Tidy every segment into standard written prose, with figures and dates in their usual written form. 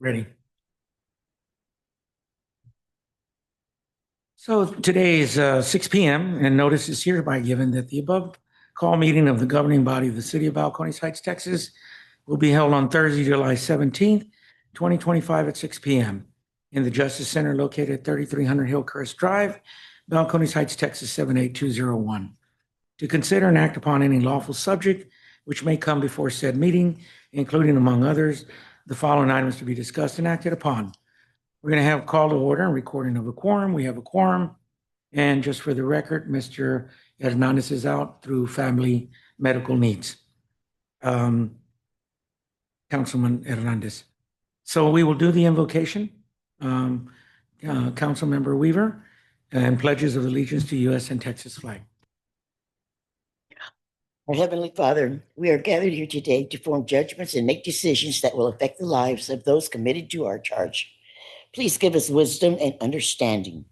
Ready. So today is 6 p.m. and notice is hereby given that the above call meeting of the governing body of the city of Balcones Heights, Texas will be held on Thursday, July 17th, 2025 at 6 p.m. in the Justice Center located at 3300 Hillcrest Drive, Balcones Heights, Texas 78201. To consider and act upon any lawful subject which may come before said meeting, including among others, the following items to be discussed and acted upon. We're going to have call to order and recording of a quorum. We have a quorum. And just for the record, Mr. Hernandez is out through family medical needs. Councilman Hernandez. So we will do the invocation. Councilmember Weaver and pledges of allegiance to U.S. and Texas flag. Our Heavenly Father, we are gathered here today to form judgments and make decisions that will affect the lives of those committed to our charge. Please give us wisdom and understanding.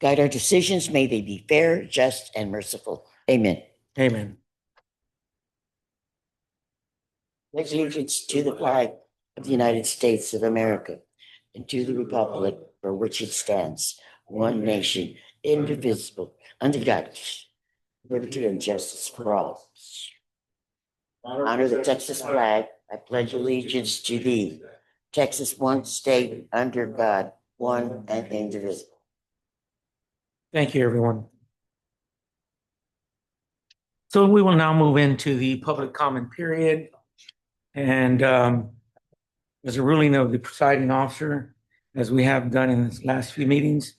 Guide our decisions. May they be fair, just, and merciful. Amen. Amen. Pledge allegiance to the flag of the United States of America and to the republic for which it stands, one nation, indivisible, under God, liberty and justice for all. Honor the Texas flag. I pledge allegiance to thee. Texas, one state, under God, one and indivisible. Thank you, everyone. So we will now move into the public comment period. And as a ruling of the presiding officer, as we have done in the last few meetings,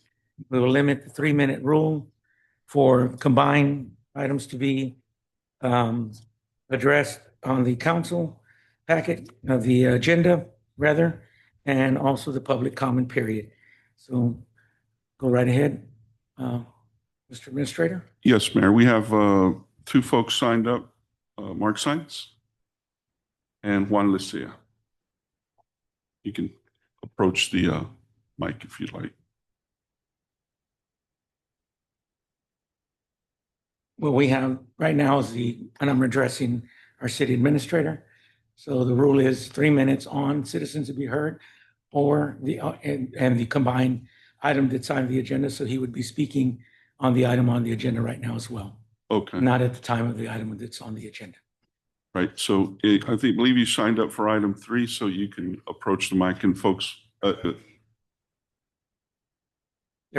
we will limit the 3-minute rule for combined items to be addressed on the council packet of the agenda, rather, and also the public comment period. So go right ahead, Mr. Administrator. Yes, Mayor. We have 2 folks signed up, Mark Saenz and Juan Licia. You can approach the mic if you'd like. What we have right now is and I'm addressing our city administrator. So the rule is 3 minutes on citizens to be heard, or and the combined item that's on the agenda. So he would be speaking on the item on the agenda right now as well. Okay. Not at the time of the item that's on the agenda. Right. So I believe you signed up for item 3, so you can approach the mic and folks. They're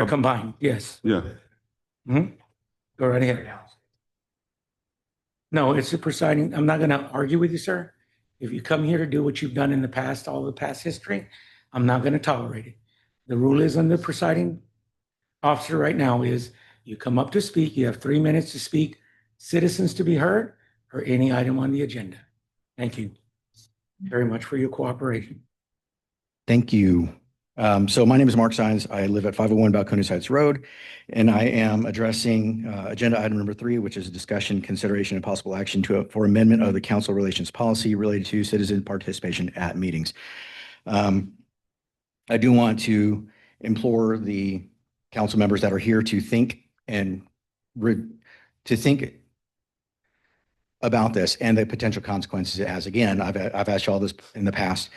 combined, yes. Yeah. Mm-hmm. Go right ahead. No, it's the presiding. I'm not going to argue with you, sir. If you come here to do what you've done in the past, all the past history, I'm not going to tolerate it. The rule is on the presiding officer right now is you come up to speak, you have 3 minutes to speak, citizens to be heard, or any item on the agenda. Thank you very much for your cooperation. Thank you. So my name is Mark Saenz. I live at 501 Balcones Heights Road, and I am addressing agenda item number 3, which is a discussion, consideration, and possible action for amendment of the council relations policy related to citizen participation at meetings. I do want to implore the council members that are here to think about this and the potential consequences it has. Again, I've asked you all this in the past.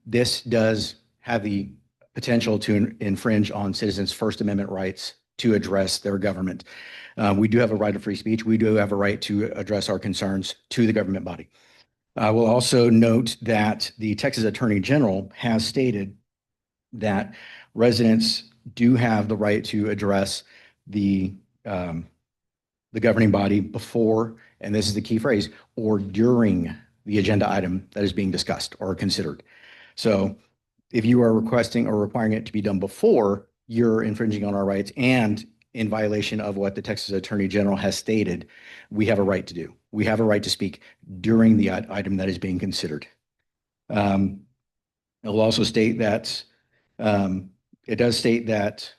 This does have the potential to infringe on citizens' First Amendment rights to address their government. We do have a right of free speech. We do have a right to address our concerns to the government body. I will also note that the Texas Attorney General has stated that residents do have the right to address the governing body before, and this is the key phrase, or during the agenda item that is being discussed or considered. So if you are requesting or requiring it to be done before, you're infringing on our rights and in violation of what the Texas Attorney General has stated we have a right to do. We have a right to speak during the item that is being considered. It will also state that it does state that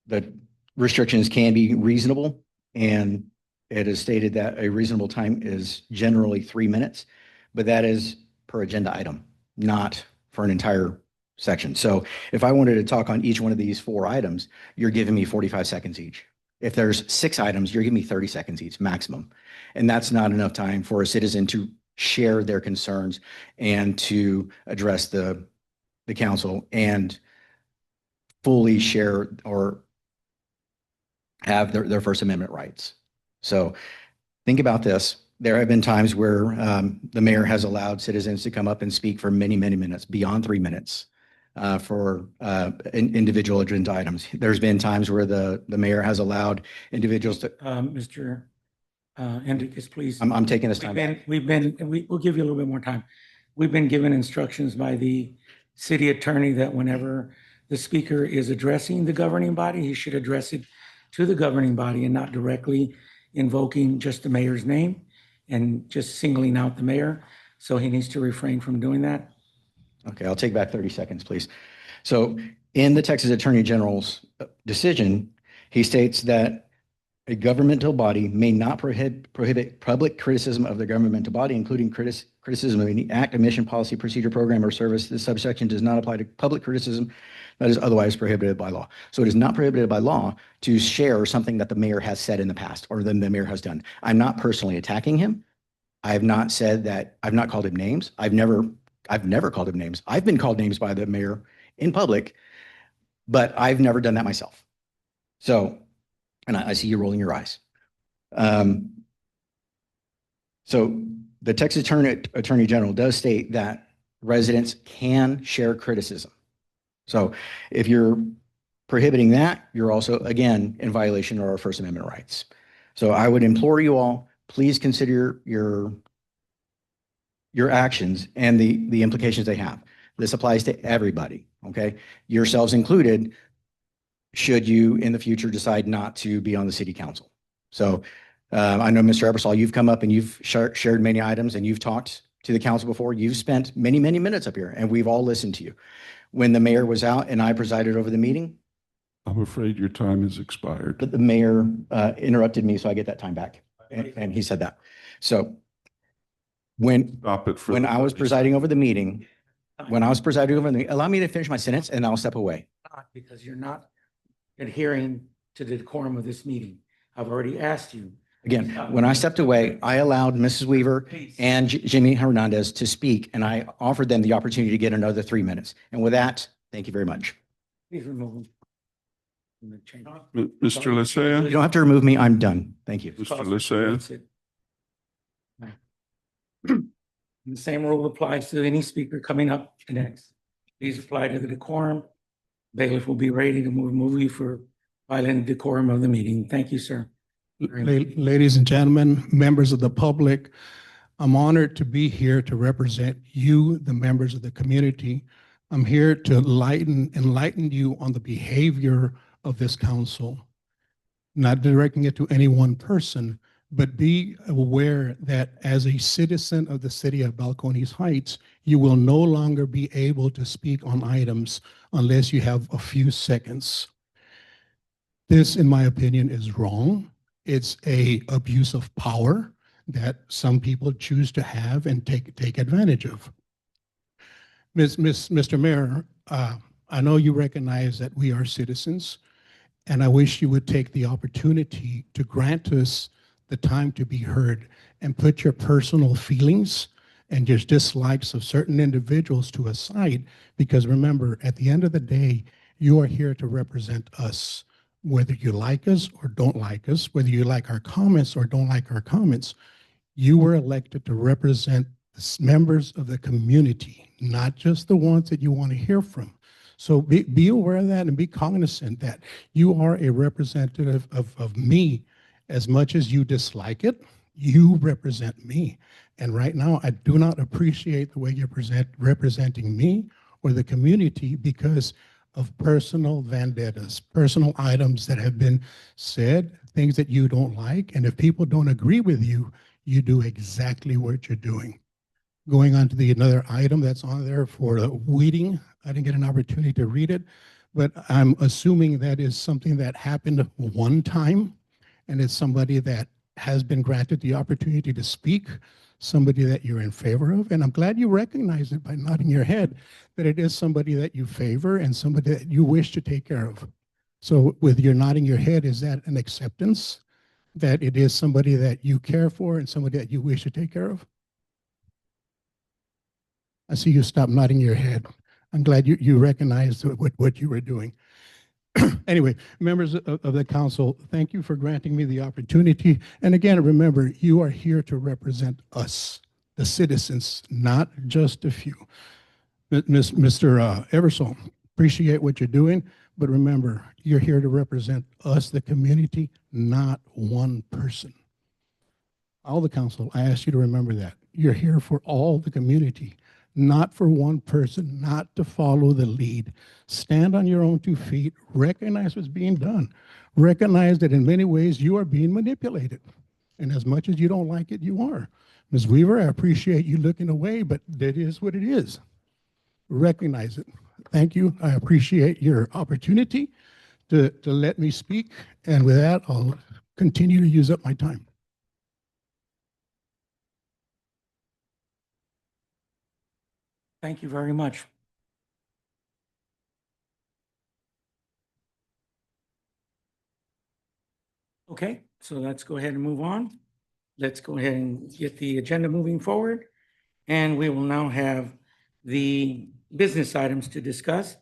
the restrictions can be reasonable, and it is stated that a reasonable time is generally 3 minutes, but that is per agenda item, not for an entire section. So if I wanted to talk on each one of these 4 items, you're giving me 45 seconds each. If there's 6 items, you're giving me 30 seconds each maximum. And that's not enough time for a citizen to share their concerns and to address the council and fully share or have their First Amendment rights. So think about this. There have been times where the mayor has allowed citizens to come up and speak for many, many minutes, beyond 3 minutes, for individual agenda items. There's been times where the mayor has allowed individuals to. Mr. Enriquez, please. I'm taking this time. We'll give you a little bit more time. We've been given instructions by the city attorney that whenever the speaker is addressing the governing body, he should address it to the governing body and not directly invoking just the mayor's name and just singling out the mayor. So he needs to refrain from doing that. Okay, I'll take back 30 seconds, please. So in the Texas Attorney General's decision, he states that a governmental body may not prohibit public criticism of the governmental body, including criticism of any act, omission, policy, procedure, program, or service. This subsection does not apply to public criticism that is otherwise prohibited by law. So it is not prohibited by law to share something that the mayor has said in the past or then the mayor has done. I'm not personally attacking him. I have not said that. I've not called him names. I've never called him names. I've been called names by the mayor in public, but I've never done that myself. So, and I see you rolling your eyes. So the Texas Attorney General does state that residents can share criticism. So if you're prohibiting that, you're also, again, in violation of our First Amendment rights. So I would implore you all, please consider your actions and the implications they have. This applies to everybody, okay? Yourselves included, should you in the future decide not to be on the city council. So I know, Mr. Ebersol, you've come up and you've shared many items and you've talked to the council before. You've spent many, many minutes up here and we've all listened to you. When the mayor was out and I presided over the meeting. I'm afraid your time has expired. But the mayor interrupted me, so I get that time back. And he said that. So when I was presiding over the meeting, allow me to finish my sentence and I'll step away. Because you're not adhering to the decorum of this meeting. I've already asked you. Again, when I stepped away, I allowed Mrs. Weaver and Jimmy Hernandez to speak, and I offered them the opportunity to get another 3 minutes. And with that, thank you very much. Please remove him. Mr. You Lisea? don't have to remove me. I'm done. Thank you. Mr. Lisea? The same rule applies to any speaker coming up next. Please apply to the decorum. Bailiff will be ready to move you for violating the decorum of the meeting. Thank you, sir. Ladies and gentlemen, members of the public, I'm honored to be here to represent you, the members of the community. I'm here to enlighten you on the behavior of this council, not directing it to any one person, but be aware that as a citizen of the city of Balcones Heights, you will no longer be able to speak on items unless you have a few seconds. This, in my opinion, is wrong. It's an abuse of power that some people choose to have and take advantage of. Mr. Mayor, I know you recognize that we are citizens, and I wish you would take the opportunity to grant us the time to be heard and put your personal feelings and your dislikes of certain individuals to a side, because remember, at the end of the day, you are here to represent us. Whether you like us or don't like us, whether you like our comments or don't like our comments, you were elected to represent the members of the community, not just the ones that you want to hear from. So be aware of that and be cognizant that you are a representative of me. As much as you dislike it, you represent me. And right now, I do not appreciate the way you're representing me or the community because of personal vendettas, personal items that have been said, things that you don't like. And if people don't agree with you, you do exactly what you're doing. Going on to another item that's on there for the weeding, I didn't get an opportunity to read it, but I'm assuming that is something that happened one time, and it's somebody that has been granted the opportunity to speak, somebody that you're in favor of. And I'm glad you recognize it by nodding your head that it is somebody that you favor and somebody that you wish to take care of. So with your nodding your head, is that an acceptance that it is somebody that you care for and somebody that you wish to take care of? I see you stop nodding your head. I'm glad you recognized what you were doing. Anyway, members of the council, thank you for granting me the opportunity. And again, remember, you are here to represent us, the citizens, not just a few. Mr. Eversole, appreciate what you're doing, but remember, you're here to represent us, the community, not one person. All the council, I ask you to remember that. You're here for all the community, not for one person, not to follow the lead. Stand on your own 2 feet, recognize what's being done. Recognize that in many ways you are being manipulated. And as much as you don't like it, you are. Ms. Weaver, I appreciate you looking away, but that is what it is. Recognize it. Thank you. I appreciate your opportunity to let me speak. And with that, I'll continue to use up my time. Thank you very much. Okay, so let's go ahead and move on. Let's go ahead and get the agenda moving forward. And we will now have the business items to discuss.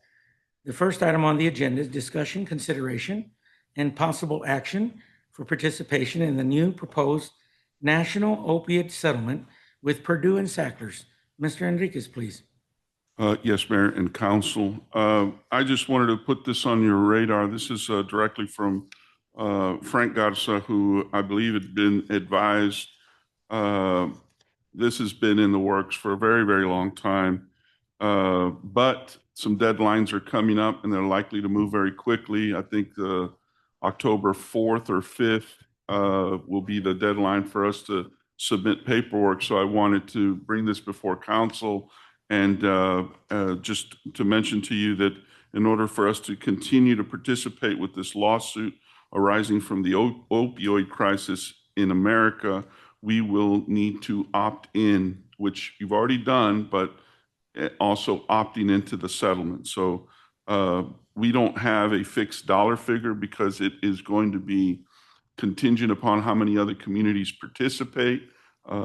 The first item on the agenda is discussion, consideration, and possible action for participation in the new proposed national opiate settlement with Purdue and Sacklers. Mr. Enriquez, please. Yes, Mayor and Council. I just wanted to put this on your radar. This is directly from Frank Garza, who I believe had been advised. This has been in the works for a very, very long time. But some deadlines are coming up and they're likely to move very quickly. I think October 4th or 5th will be the deadline for us to submit paperwork. So I wanted to bring this before council and just to mention to you that in order for us to continue to participate with this lawsuit arising from the opioid crisis in America, we will need to opt in, which you've already done, but also opting into the settlement. So we don't have a fixed dollar figure because it is going to be contingent upon how many other communities participate.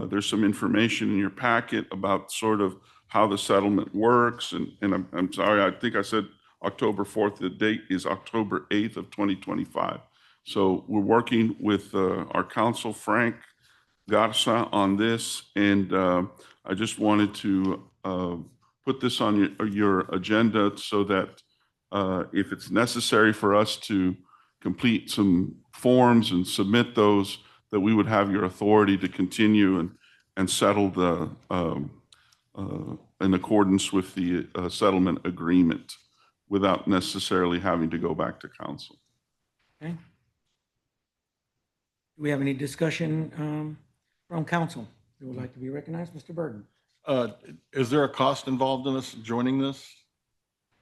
There's some information in your packet about sort of how the settlement works. And I'm sorry, I think I said October 4th. The date is October 8th of 2025. So we're working with our counsel, Frank Garza, on this. And I just wanted to put this on your agenda so that if it's necessary for us to complete some forms and submit those, that we would have your authority to continue and settle the in accordance with the settlement agreement without necessarily having to go back to council. Okay. Do we have any discussion from council who would like to be recognized? Mr. Burton. Is there a cost involved in us joining this?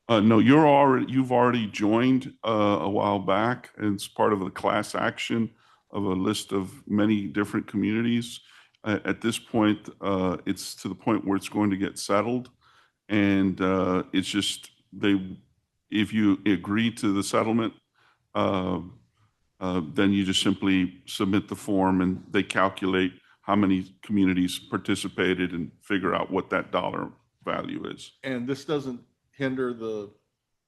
No, you've already joined a while back. And it's part of the class action of a list of many different communities. At this point, it's to the point where it's going to get settled. And it's just, if you agree to the settlement, then you just simply submit the form and they calculate how many communities participated and figure out what that dollar value is. And this doesn't hinder the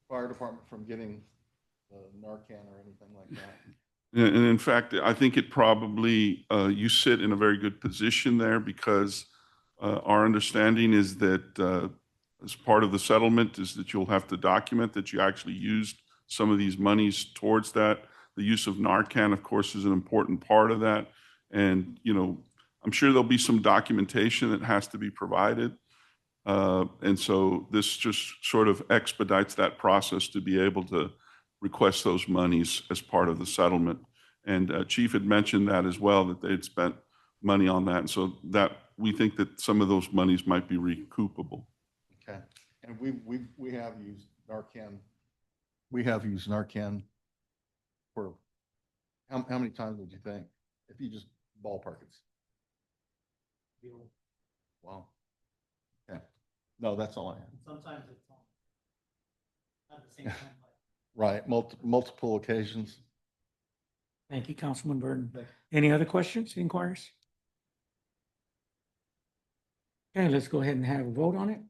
fire department from getting Narcan or anything like that? And in fact, I think it probably, you sit in a very good position there because our understanding is that as part of the settlement is that you'll have to document that you actually used some of these monies towards that. The use of Narcan, of course, is an important part of that. And, you know, I'm sure there'll be some documentation that has to be provided. And so this just sort of expedites that process to be able to request those monies as part of the settlement. And Chief had mentioned that as well, that they had spent money on that. And so that we think that some of those monies might be recoupable. Okay. And we have used Narcan. We have used Narcan for how many times would you think? If you just ballpark it. Wow. Okay. No, that's all I have. Sometimes it's not the same time. Right. Multiple occasions. Thank you, Councilman Burton. Thank Any other questions, inquiries? Okay, let's go ahead and have a vote on it.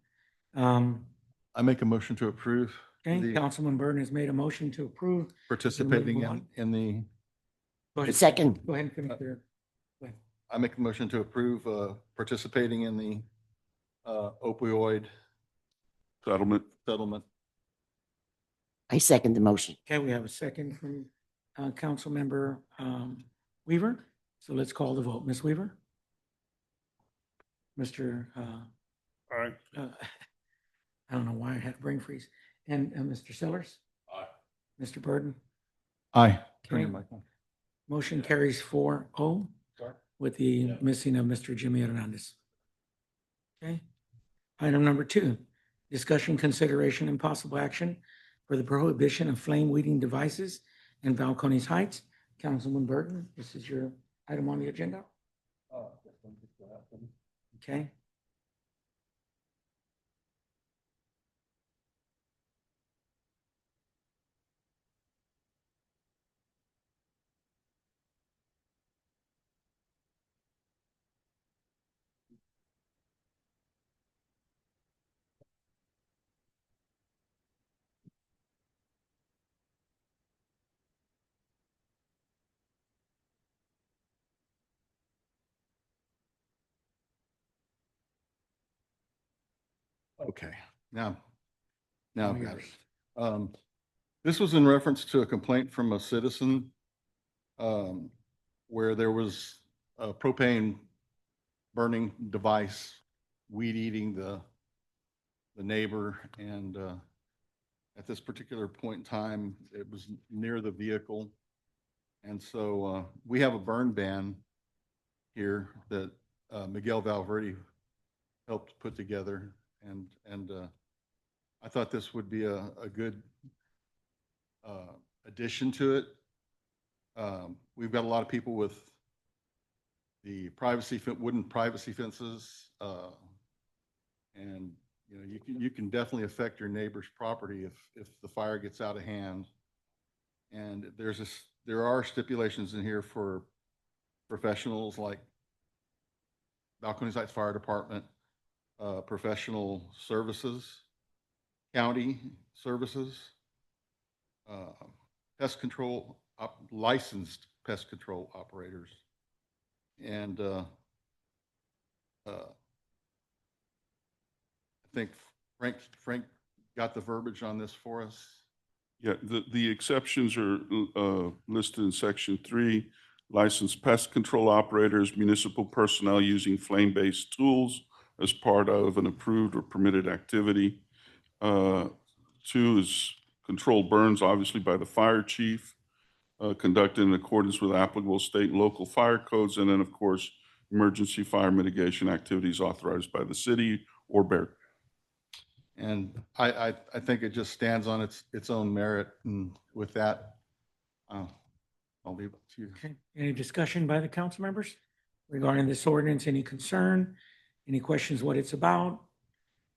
I make a motion to approve Okay, the Councilman Burton has made a motion to approve. participating on. in the, Go ahead. Second. Go ahead and finish your. go ahead. I make a motion to approve participating in the opioid Settlement. settlement. I second the motion. Okay, we have a second from Councilmember Weaver. So let's call the vote. Ms. Weaver? Mr. All right. I don't know why I had a brain freeze. And Mr. Sellers? Aye. Mr. Burton? Aye. Turn Okay. your mic on. Motion carries 4-0 with the missing of Mr. Jimmy Hernandez. Okay. Item number 2, discussion, consideration, and possible action for the prohibition of flame weeding devices in Balcones Heights. Councilman Burton, this is your item on the agenda. Okay. Okay, now I've got it. This was in reference to a complaint from a citizen where there was a propane burning device weed eating the neighbor, and at this particular point in time, it was near the vehicle. And so we have a burn ban here that Miguel Valverde helped put together, and I thought this would be a good addition to it. We've got a lot of people with the wooden privacy fences, and you know you can definitely affect your neighbor's property if the fire gets out of hand. And there are stipulations in here for professionals like Balcones Heights Fire Department, professional services, county services, pest control, licensed pest control operators. And I think Frank got the verbiage on this for us. Yeah, the exceptions are listed in section 3. Licensed pest control operators, municipal personnel using flame-based tools as part of an approved or permitted activity. 2 is controlled burns, obviously by the fire chief, conducted in accordance with applicable state and local fire codes. And then, of course, emergency fire mitigation activities authorized by the city or BEAR. And I think it just stands on its own merit. And with that, I'll leave it to you. Okay. Any discussion by the council members regarding this ordinance? Any concern? Any questions what it's about?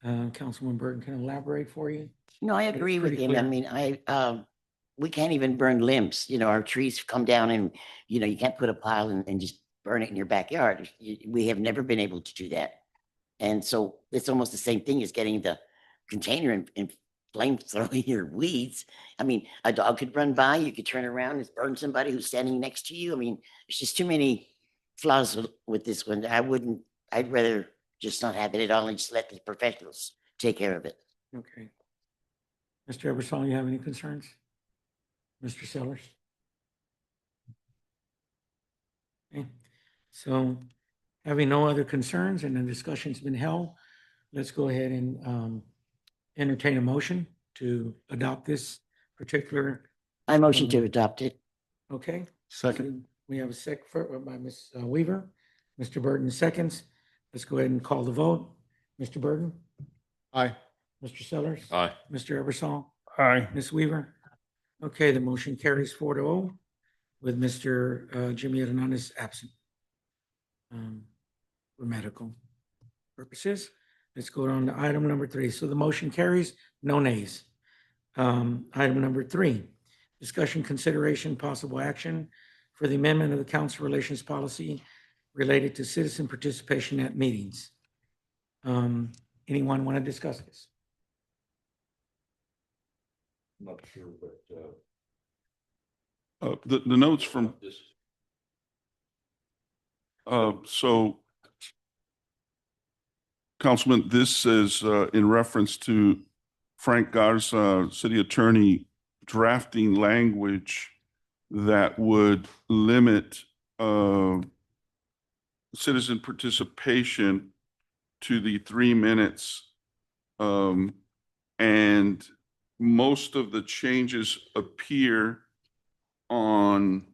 Councilman Burton can elaborate for you. No, I It's agree with pretty him. I clear. mean, we can't even burn limbs. You know, our trees come down and, you know, you can't put a pile and just burn it in your backyard. We have never been able to do that. And so it's almost the same thing as getting the container and flamethrowing your weeds. I mean, a dog could run by, you could turn around and burn somebody who's standing next to you. I mean, there's just too many flaws with this one. I'd rather just not have it at all and just let the professionals take care of it. Okay. Mr. Ebersol, you have any concerns? Mr. Sellers? Okay, so having no other concerns and the discussion's been held, let's go ahead and entertain a motion to adopt this particular, I motion to adopt it. okay? Second. We have a sec by Ms. Weaver. Mr. Burton seconds. Let's go ahead and call the vote. Mr. Burton? Aye. Mr. Sellers? Aye. Mr. Ebersol? Aye. Ms. Weaver? Okay, the motion carries 4-0 with Mr. Jimmy Hernandez absent for medical purposes. Let's go on to item number 3. So the motion carries, no nays. Item number 3, discussion, consideration, possible action for the amendment of the council relations policy related to citizen participation at meetings. Anyone want to discuss this? Not sure, but, The notes from, this, so Councilman, this is in reference to Frank Garza, city attorney, drafting language that would limit citizen participation to the 3 minutes. And most of the changes appear on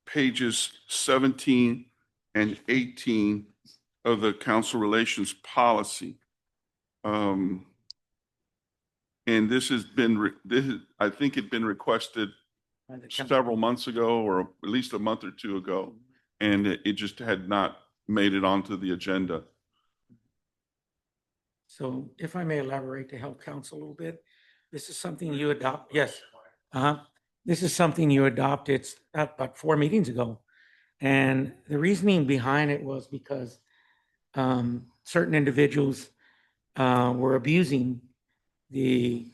pages 17 and 18 of the council relations policy. And this has been, I think it'd been requested By the council. several months ago, or at least a month or two ago, and it just had not made it onto the agenda. So if I may elaborate to help counsel a little bit, this is something you adopt, yes. This is something you adopted about 4 meetings ago. And the reasoning behind it was because certain individuals were abusing the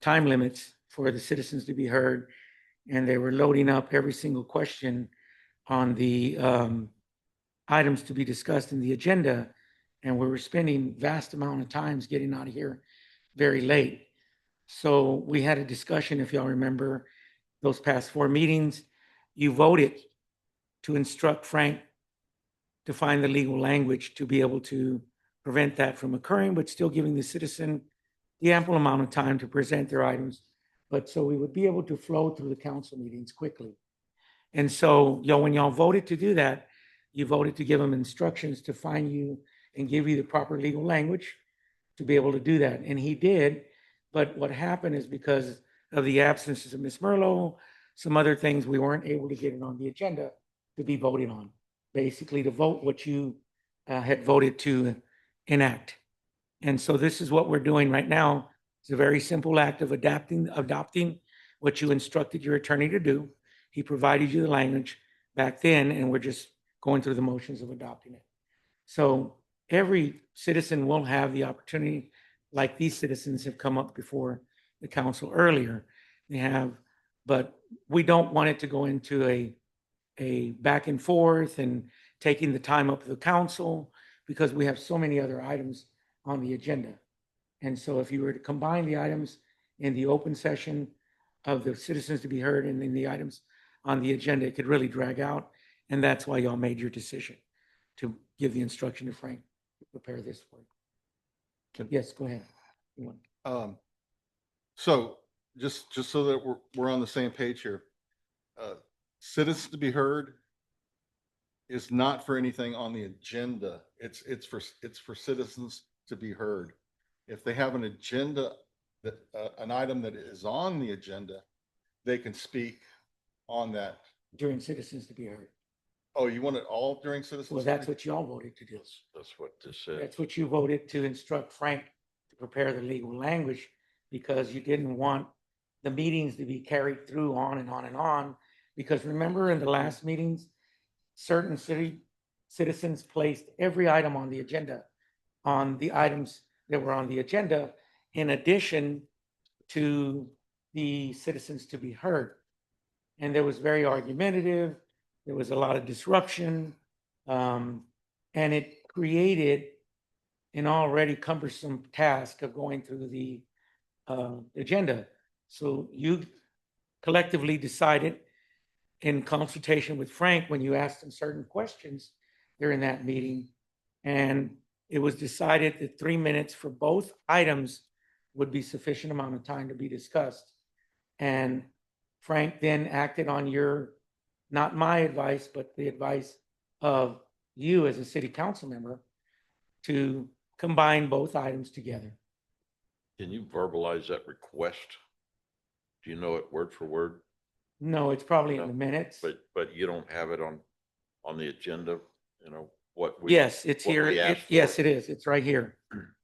time limits for the citizens to be heard. And they were loading up every single question on the items to be discussed in the agenda. And we were spending vast amount of times getting out of here very late. So we had a discussion, if y'all remember, those past 4 meetings. You voted to instruct Frank to find the legal language to be able to prevent that from occurring, but still giving the citizen the ample amount of time to present their items. But so we would be able to flow through the council meetings quickly. And so, when y'all voted to do that, you voted to give him instructions to find you and give you the proper legal language to be able to do that. And he did. But what happened is because of the absences of Ms. Merlo, some other things, we weren't able to get it on the agenda to be voted on. Basically to vote what you had voted to enact. And so this is what we're doing right now. It's a very simple act of adopting what you instructed your attorney to do. He provided you the language back then, and we're just going through the motions of adopting it. So every citizen will have the opportunity, like these citizens have come up before the council earlier. They have, but we don't want it to go into a back and forth and taking the time up to the council, because we have so many other items on the agenda. And so if you were to combine the items in the open session of the citizens to be heard and then the items on the agenda, it could really drag out. And that's why y'all made your decision to give the instruction to Frank to prepare this for you. Yes, go ahead. You want- So just so that we're on the same page here, citizens to be heard is not for anything on the agenda. It's for citizens to be heard. If they have an agenda that an item that is on the agenda, they can speak on that. During citizens to be heard. Oh, you want it all during citizens? Well, that's what y'all voted to do. that's what this says. That's what you voted to instruct Frank to prepare the legal language, because you didn't want the meetings to be carried through on and on and on. Because remember, in the last meetings, certain city citizens placed every item on the agenda, on the items that were on the agenda, in addition to the citizens to be heard. And there was very argumentative. There was a lot of disruption. And it created an already cumbersome task of going through the agenda. So you collectively decided, in consultation with Frank, when you asked him certain questions during that meeting, and it was decided that 3 minutes for both items would be sufficient amount of time to be discussed. And Frank then acted on your, not my advice, but the advice of you as a city council member, to combine both items together. Can you verbalize that request? Do you know it word for word? No, it's probably in No, the minutes. But you don't have it on the agenda, what we. Yes, it's what here. we asked Yes, for? it is. It's right here.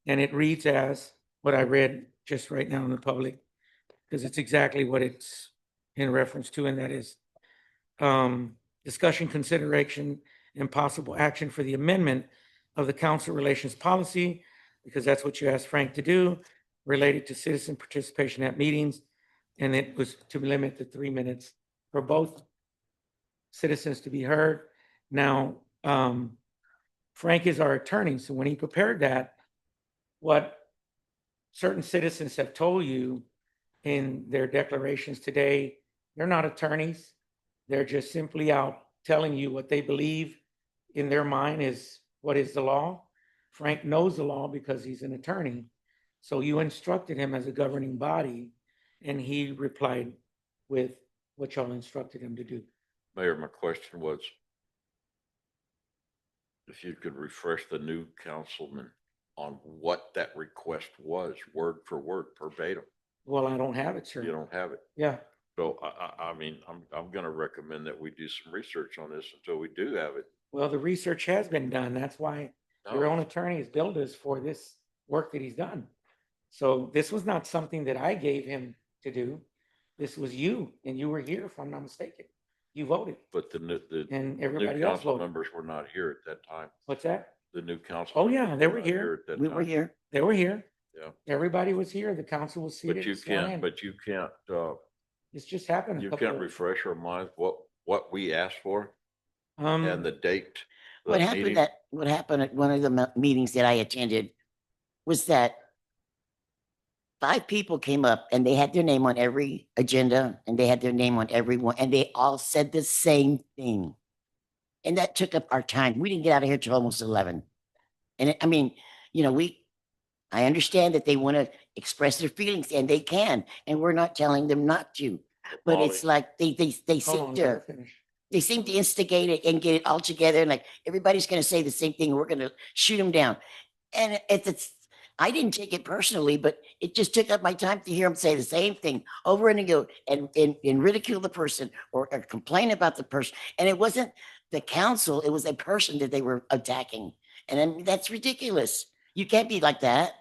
And it reads as what I read just right now in the public, because it's exactly what it's in reference to, and that is discussion, consideration, and possible action for the amendment of the council relations policy, because that's what you asked Frank to do, related to citizen participation at meetings, and it was to limit to 3 minutes for both citizens to be heard. Now, Frank is our attorney, so when he prepared that, what certain citizens have told you in their declarations today, they're not attorneys. They're just simply out telling you what they believe in their mind is what is the law. Frank knows the law because he's an attorney. So you instructed him as a governing body, and he replied with what y'all instructed him to do. Mayor, my question was, if you could refresh the new councilman on what that request was, word for word, verbatim. Well, I don't have it, sir. You don't have it. Yeah. So I mean, I'm going to recommend that we do some research on this until we do have it. Well, the research has been done. That's why your own attorney has billed us for this work that he's done. So this was not something that I gave him to do. This was you, and you were here, if I'm not mistaken. You voted, But the and new everybody else council voted. members were not here at that time. What's that? The new council. Oh, yeah, members they were not here. at that We were time. here. They were here. Yeah. Everybody was here. The council was seated. But you and sworn in. can't, This just happened. you can't refresh our minds what we asked for Um, and the date. of What the happened meeting. what happened at one of the meetings that I attended was that 5 people came up and they had their name on every agenda and they had their name on every one, and they all said the same thing. And that took up our time. We didn't get out of here till almost 11. And I mean, I understand that they want to express their feelings, and they can, and we're not telling them not to. But Molly. it's like they hold seem on, to let her finish. they seem to instigate it and get it all together, and like everybody's going to say the same thing. We're going to shoot them down. And I didn't take it personally, but it just took up my time to hear them say the same thing over and again and ridicule the person or complain about the person. And it wasn't the council, it was a person that they were attacking. And I mean, that's ridiculous. You can't be like that.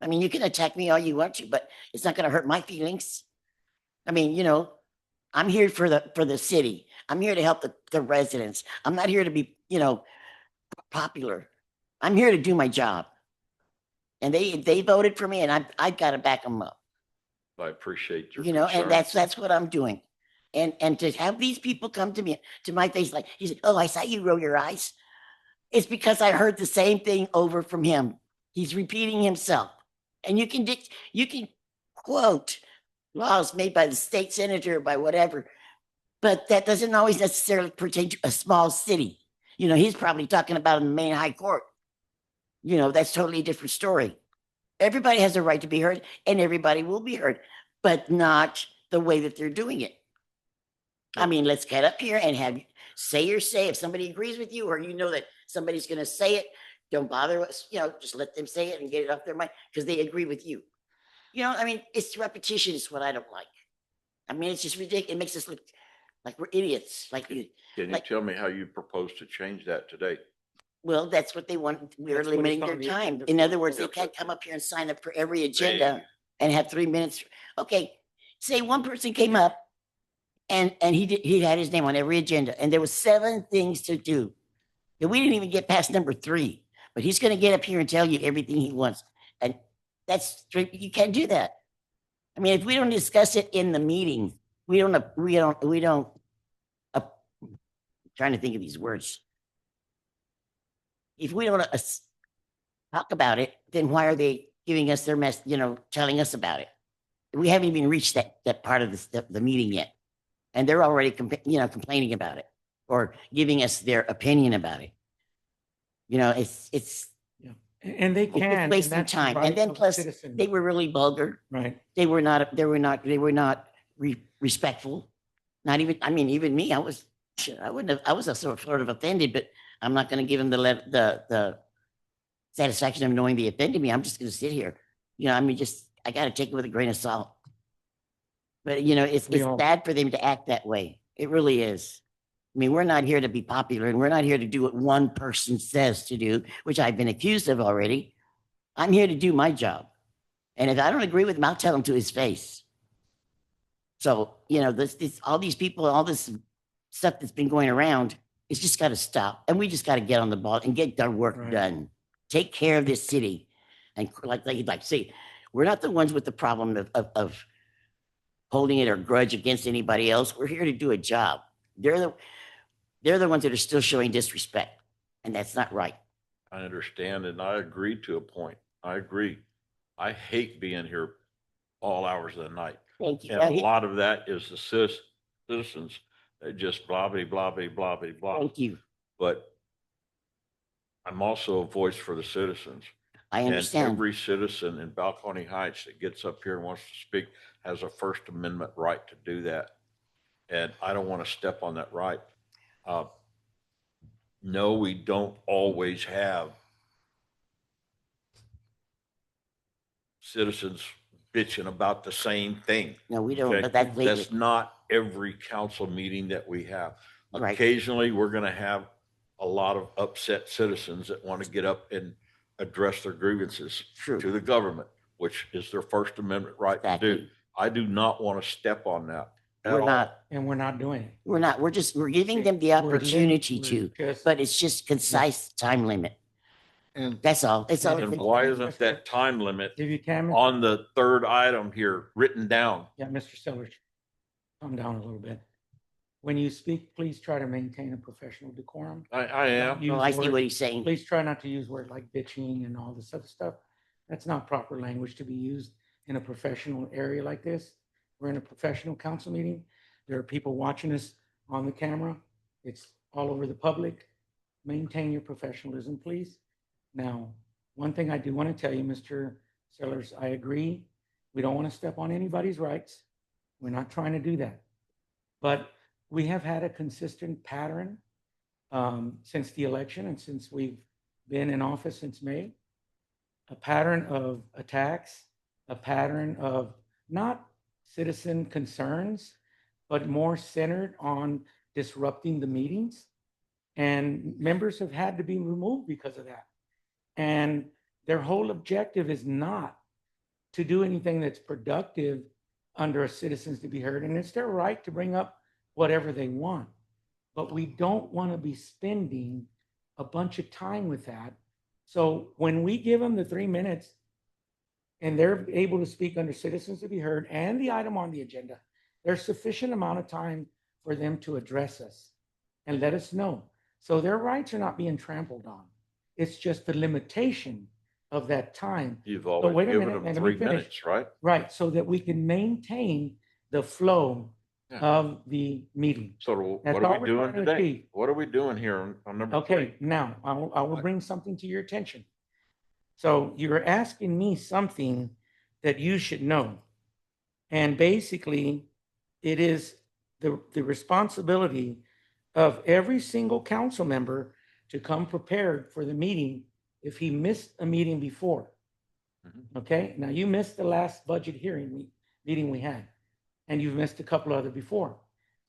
I mean, you can attack me all you want to, but it's not going to hurt my feelings. I mean, I'm here for the city. I'm here to help the residents. I'm not here to be, popular. I'm here to do my job. And they voted for me, and I've got to back them up. I appreciate your And concerns. that's what I'm doing. And to have these people come to me, to my face, like, he said, "Oh, I saw you roll your eyes." It's because I heard the same thing over from him. He's repeating himself. And you can quote laws made by the state senator, by whatever, but that doesn't always necessarily pertain to a small city. He's probably talking about in the Maine High Court. That's totally a different story. Everybody has a right to be heard, and everybody will be heard, but not the way that they're doing it. I mean, let's get up here and have say your say. If somebody agrees with you, or that somebody's going to say it, don't bother us. Just let them say it and get it off their mind because they agree with you. I mean, it's repetition is what I don't like. I mean, it's just ridiculous. It makes us look like we're idiots. Can you like- tell me how you propose to change that today? Well, that's what they want. We're That's what it's limiting on their the time. agenda In for. other words, they Okay. can't come up here and sign up for every There agenda and have 3 minutes. Okay, say one person came up and he had his name on every agenda, and there was 7 things to do. And we didn't even get past number 3, but he's going to get up here and tell you everything he wants. And you can't do that. I mean, if we don't discuss it in the meeting, trying to think of these words. If we don't talk about it, then why are they giving us their telling us about it? We haven't even reached that part of the meeting yet. And they're already, complaining about it or giving us their opinion about it. It's And they can. and wasting that's the time. right And then of a plus, citizen. they were really vulgar. Right. They were not respectful. Not even, I mean, even me, I was sort of offended, but I'm not going to give him the satisfaction of knowing they offended me. I'm just going to sit here. I got to take it with a grain of salt. But, it's We all- bad for them to act that way. It really is. I mean, we're not here to be popular, and we're not here to do what one person says to do, which I've been accused of already. I'm here to do my job. And if I don't agree with him, I'll tell him to his face. So, all these people, all this stuff that's been going around, it's just got to stop. And we just got to get on the ball and get our work Right. done. Take care of this city. And like say, We're not the ones with the problem of holding it or grudge against anybody else. We're here to do a job. They're the ones that are still showing disrespect, and that's not right. I understand, and I agree to a point. I agree. I hate being here all hours of the night. Thank you. And a lot of that is the citizens that just blah, blah, blah, blah, blah, blah, blah. Thank you. But I'm also a voice for the citizens. I And understand. every citizen in Balcony Heights that gets up here and wants to speak has a First Amendment right to do that. And I don't want to step on that right. No, we don't always have citizens bitching about the same thing. No, we don't, Okay? but That's not every council meeting that we have. Right. Occasionally, we're going to have a lot of upset citizens that want to get up and address their grievances True. to the government, which is their First Amendment right to do. Exactly. I do not want to step on that. at We're all. not, And we're not doing it. we're giving them the We're lim- opportunity we're to, just- but it's just concise time limit. And That's all. It's all. And why isn't that time limit If you can, on the third item here written down? yeah, Mr. Sellers, calm down a little bit. When you speak, please try to maintain a professional decorum. I am. Use Well, I see words- what he's saying. Please try not to use words like bitching and all this other stuff. That's not proper language to be used in a professional area like this. We're in a professional council meeting. There are people watching us on the camera. It's all over the public. Maintain your professionalism, please. Now, one thing I do want to tell you, Mr. Sellers, I agree. We don't want to step on anybody's rights. We're not trying to do that. But we have had a consistent pattern since the election and since we've been in office since May, a pattern of attacks, a pattern of not citizen concerns, but more centered on disrupting the meetings. And members have had to be removed because of that. And their whole objective is not to do anything that's productive under a citizens to be heard. And it's their right to bring up whatever they want. But we don't want to be spending a bunch of time with that. So when we give them the 3 minutes and they're able to speak under citizens to be heard and the item on the agenda, there's sufficient amount of time for them to address us and let us know. So their rights are not being trampled on. It's just the limitation of that time. You've wait always a given minute, them let me 3 finish. minutes, right? Right, so that we can maintain the flow Yeah. of the meeting. So That's what are all we we're doing trying to today? achieve. What are we doing here on number Okay, three? now I will bring something to your attention. So you're asking me something that you should know. And basically, it is the responsibility of every single council member to come prepared for the meeting if he missed a meeting before. Mhm. Okay, now you missed the last budget meeting we had, and you've missed a couple other before.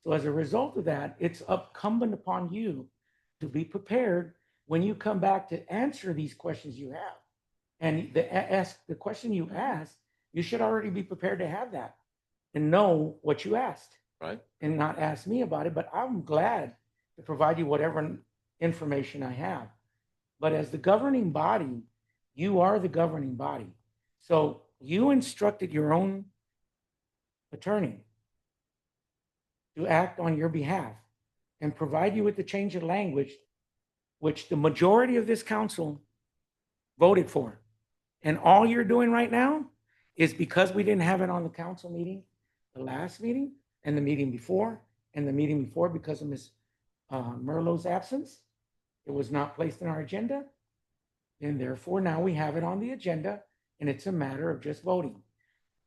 So as a result of that, it's incumbent upon you to be prepared when you come back to answer these questions you have. And the question you asked, you should already be prepared to have that and know what you asked Right? and not ask me about it. But I'm glad to provide you whatever information I have. But as the governing body, you are the governing body. So you instructed your own attorney to act on your behalf and provide you with the change of language, which the majority of this council voted for. And all you're doing right now is because we didn't have it on the council meeting, the last meeting and the meeting before, and the meeting before because of Ms. Merlot's absence, it was not placed in our agenda. And therefore now we have it on the agenda and it's a matter of just voting.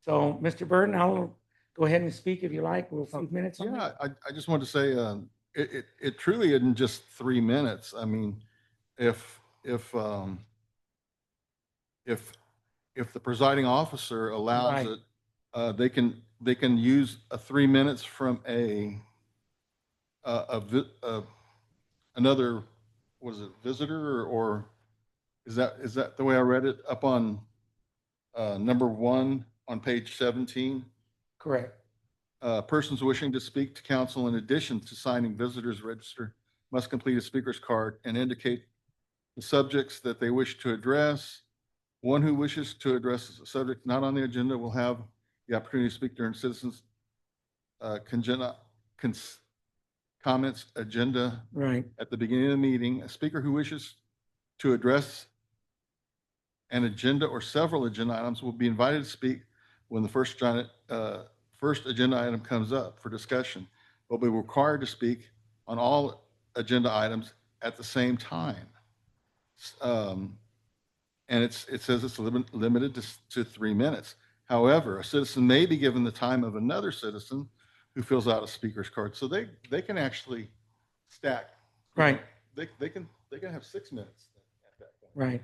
So Mr. Burton, I'll go ahead and speak if you like. We'll 5 minutes on Yeah, that. I just wanted to say, it truly isn't just 3 minutes. I mean, if the presiding officer allows Right. it, they can use a 3 minutes from another, was it visitor or is that the way I read it up on number 1 on page 17? Correct. Persons wishing to speak to council in addition to signing visitors register must complete a speaker's card and indicate the subjects that they wish to address. One who wishes to address a subject not on the agenda will have the opportunity to speak during citizens' comments agenda Right, at the beginning of the meeting. A speaker who wishes to address an agenda or several agenda items will be invited to speak when the first agenda item comes up for discussion, will be required to speak on all agenda items at the same time. And it says it's limited to 3 minutes. However, a citizen may be given the time of another citizen who fills out a speaker's card. So they can actually stack. right, They can have 6 minutes at that point. right.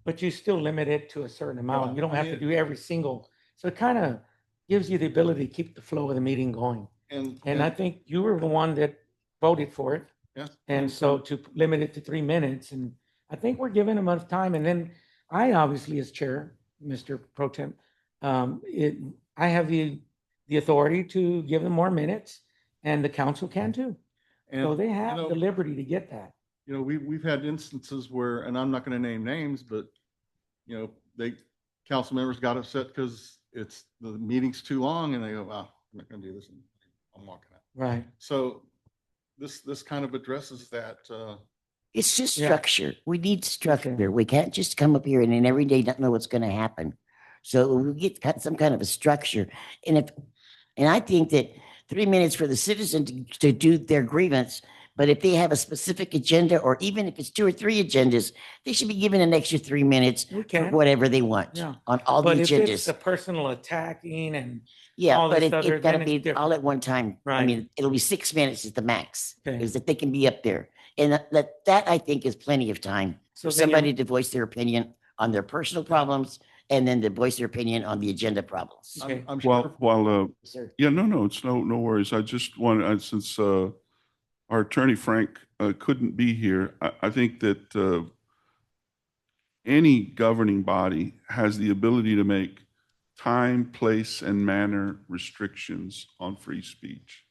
But you still limit it to a certain amount. Yeah, You don't I have to mean- do every single, so it kind of gives you the ability to keep the flow of the meeting going. And I think you were the one that voted for it. Yeah. And so to limit it to 3 minutes, and I think we're giving them enough time. And then I obviously, as chair, Mr. Pro Tem, I have the authority to give them more minutes, and the council can too. So And, they you have know, the liberty to get that. we've had instances where, and I'm not going to name names, but, council members got upset because the meeting's too long and they go, wow, I'm not going to do this. And I'm walking out. Right, So this kind of addresses that, It's just Yeah. structure. We need structure. We can't just come up here and then every day not know what's going to happen. So we get some kind of a structure. And I think that 3 minutes for the citizen to do their grievance, but if they have a specific agenda, or even if it's 2 or 3 agendas, they should be given an extra 3 minutes we for can. whatever they want Yeah. on all the But if it's agendas. the personal attacking and, Yeah, all but this other, it's gotta then it's be all different. at one time. I Right. mean, it'll be 6 minutes at the max, Okay. is that they can be up there. And that I think is plenty of time so for then somebody to voice their opinion on their personal problems and then to voice their opinion on the agenda problems. Okay. I'm Well, sure. while, Sir. yeah, no, it's no worries. I just want, since our attorney Frank couldn't be here, I think that any governing body has the ability to make time, place, and manner restrictions on free speech.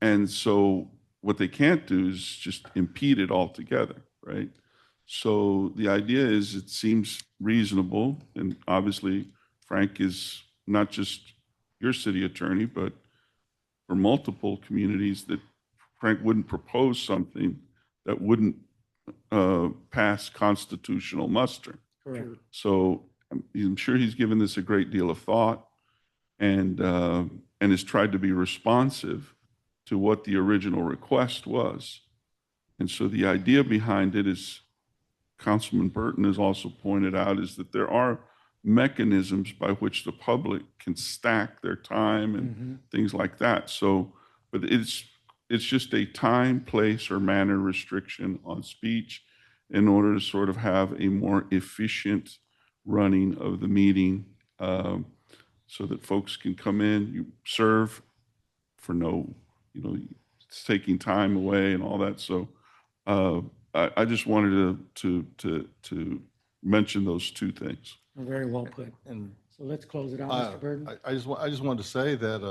And so what they can't do is just impede it altogether, right? So the idea is, it seems reasonable, and obviously Frank is not just your city attorney, but for multiple communities, that Frank wouldn't propose something that wouldn't pass constitutional muster. Correct. So I'm sure he's given this a great deal of thought, and has tried to be responsive to what the original request was. And so the idea behind it is, Councilman Burton has also pointed out, is that there are mechanisms by which the public can stack their time and Mhm. things like that. So, but it's just a time, place, or manner restriction on speech in order to sort of have a more efficient running of the meeting, so that folks can come in, you serve for no, it's taking time away and all that. So I just wanted to mention those two things. Very well put. And So let's close it out, Uh, Mr. Burton. I just wanted to say that,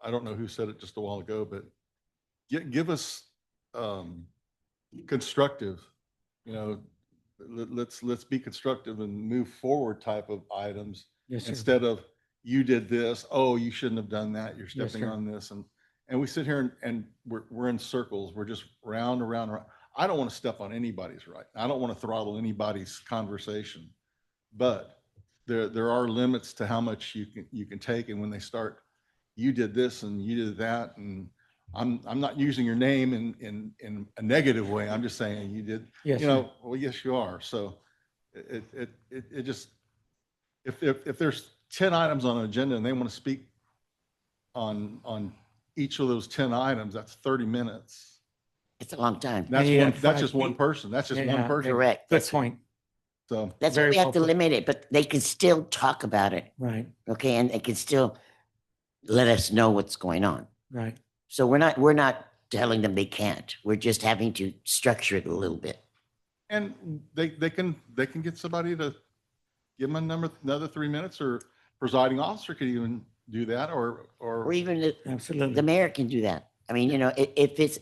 I don't know who said it just a while ago, but give us, constructive, let's be constructive and move forward type of items, Yes, sir. instead of, you did this, oh, you shouldn't have done that, you're Yes, stepping sir. on this. And we sit here and we're in circles. We're just round and round and round. I don't want to step on anybody's right. I don't want to throttle anybody's conversation. But there are limits to how much you can take. And when they start, you did this and you did that, and I'm not using your name in a negative way. I'm just saying you did, Yes, sir. well, yes, you are. So it just, if there's 10 items on an agenda and they want to speak on each of those 10 items, that's 30 minutes. It's a long time. That's Yeah, that's just 5 one feet. person. That's just Yeah, one person. Correct. Good point. So That's why Very we have well to put. limit it, but they can still talk about it. Right, Okay. And they can still let us know what's going on. right. So we're not telling them they can't. We're just having to structure it a little bit. and they can get somebody to give them another 3 minutes, or presiding officer could even do that, Or or even the Absolutely. mayor can do that. I mean, if it's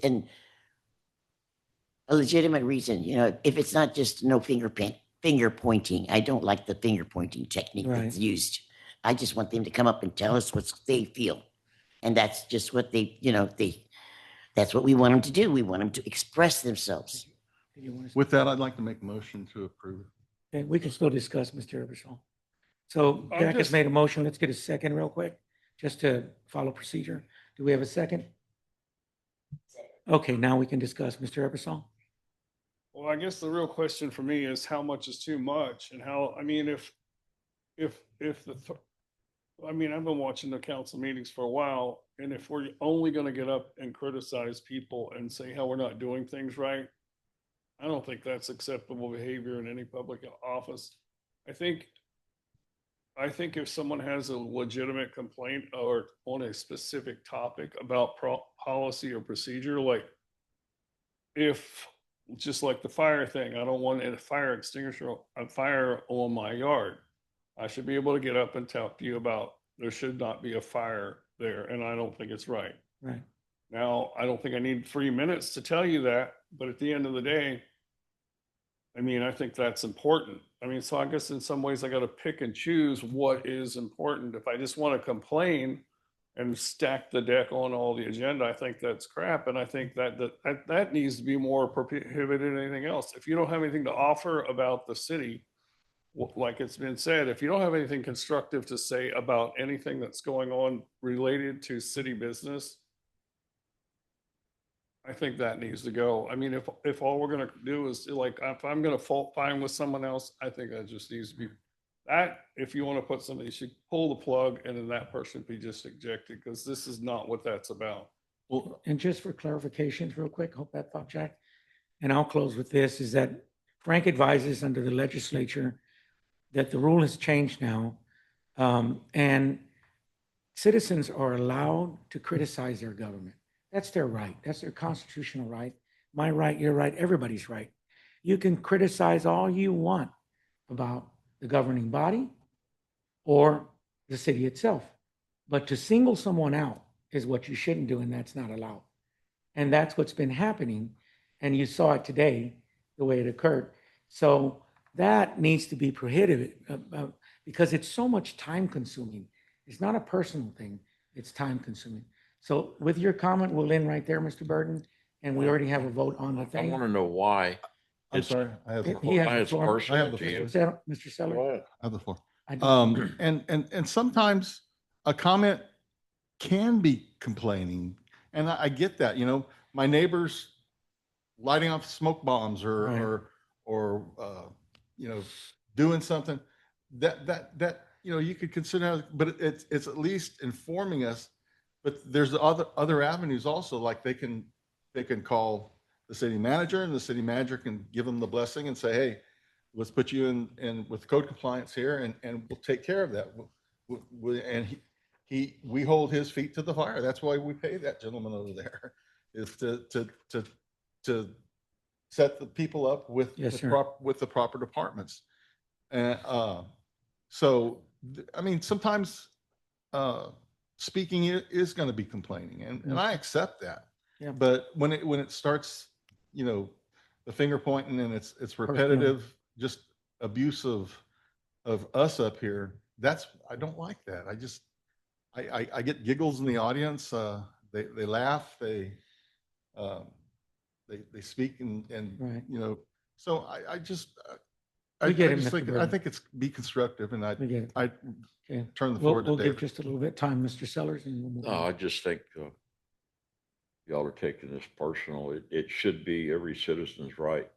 a legitimate reason, if it's not just no fingerprint finger pointing. I don't like the finger pointing technique Right. that's used. I just want them to come up and tell us what they feel. And that's just what that's what we want them to do. We want them to express themselves. Did you want to- With that, I'd like to make a motion to approve. Okay, we can still discuss, Mr. Eversol. So I'm Jack has just- made a motion. Let's get a second real quick, just to follow procedure. Do we have a second? Okay, now we can discuss, Mr. Eversol. Well, I guess the real question for me is how much is too much and how, I mean, if I mean, I've been watching the council meetings for a while, and if we're only gonna get up and criticize people and say how we're not doing things right, I don't think that's acceptable behavior in any public office. I think if someone has a legitimate complaint or on a specific topic about policy or procedure, like if, just like the fire thing, I don't want a fire extinguisher, a fire on my yard. I should be able to get up and tell you about there should not be a fire there, and I don't think it's right. Right. Now, I don't think I need 3 minutes to tell you that, but at the end of the day, I mean, I think that's important. I mean, so I guess in some ways I got to pick and choose what is important. If I just want to complain and stack the deck on all the agenda, I think that's crap. And I think that needs to be more prohibited than anything else. If you don't have anything to offer about the city, like it's been said, if you don't have anything constructive to say about anything that's going on related to city business, I think that needs to go. I mean, if all we're gonna do is like, if I'm gonna fault find with someone else, I think that just needs to be, that, if you want to put somebody, you should pull the plug and then that person be just ejected, because this is not what that's about. Well, and just for clarifications real quick, hope that thought, Jack. And I'll close with this, is that Frank advises under the legislature that the rule has changed now. And citizens are allowed to criticize their government. That's their right. That's their constitutional right. My right, your right, everybody's right. You can criticize all you want about the governing body or the city itself. But to single someone out is what you shouldn't do, and that's not allowed. And that's what's been happening. And you saw it today, the way it occurred. So that needs to be prohibited because it's so much time consuming. It's not a personal thing. It's time consuming. So with your comment, we'll end right there, Mr. Burton. And we already have a vote on the I thing. want to know why. I'm It's- sorry, I have the He has Why the it's floor. personal I have the to you. Mr. Seller? I have the floor. I don't- And sometimes a comment can be complaining, and I get that, you know, my neighbors lighting off smoke bombs Right. or you know, doing something that, you know, you could consider, but it's at least informing us. But there's other avenues also, like they can call the city manager, and the city manager can give them the blessing and say, hey, let's put you in with code compliance here, and we'll take care of that. And we hold his feet to the fire. That's why we pay that gentleman over there, is to set the people up with Yes, sir. with the proper departments. And so, I mean, sometimes speaking is going to be complaining, and I accept that. Yeah. But when it starts, you know, the finger pointing and it's repetitive, just abuse of us up here, I don't like that. I get giggles in the audience. They laugh. They speak and Right. you know. So I just We get it, just Mr. think Burton. it's be constructive, and We get it. I Okay. turn the floor We'll to give David. just a little bit of time, Mr. Sellers, and we'll move No, on. I just think y'all are taking this personal. It should be every citizen's right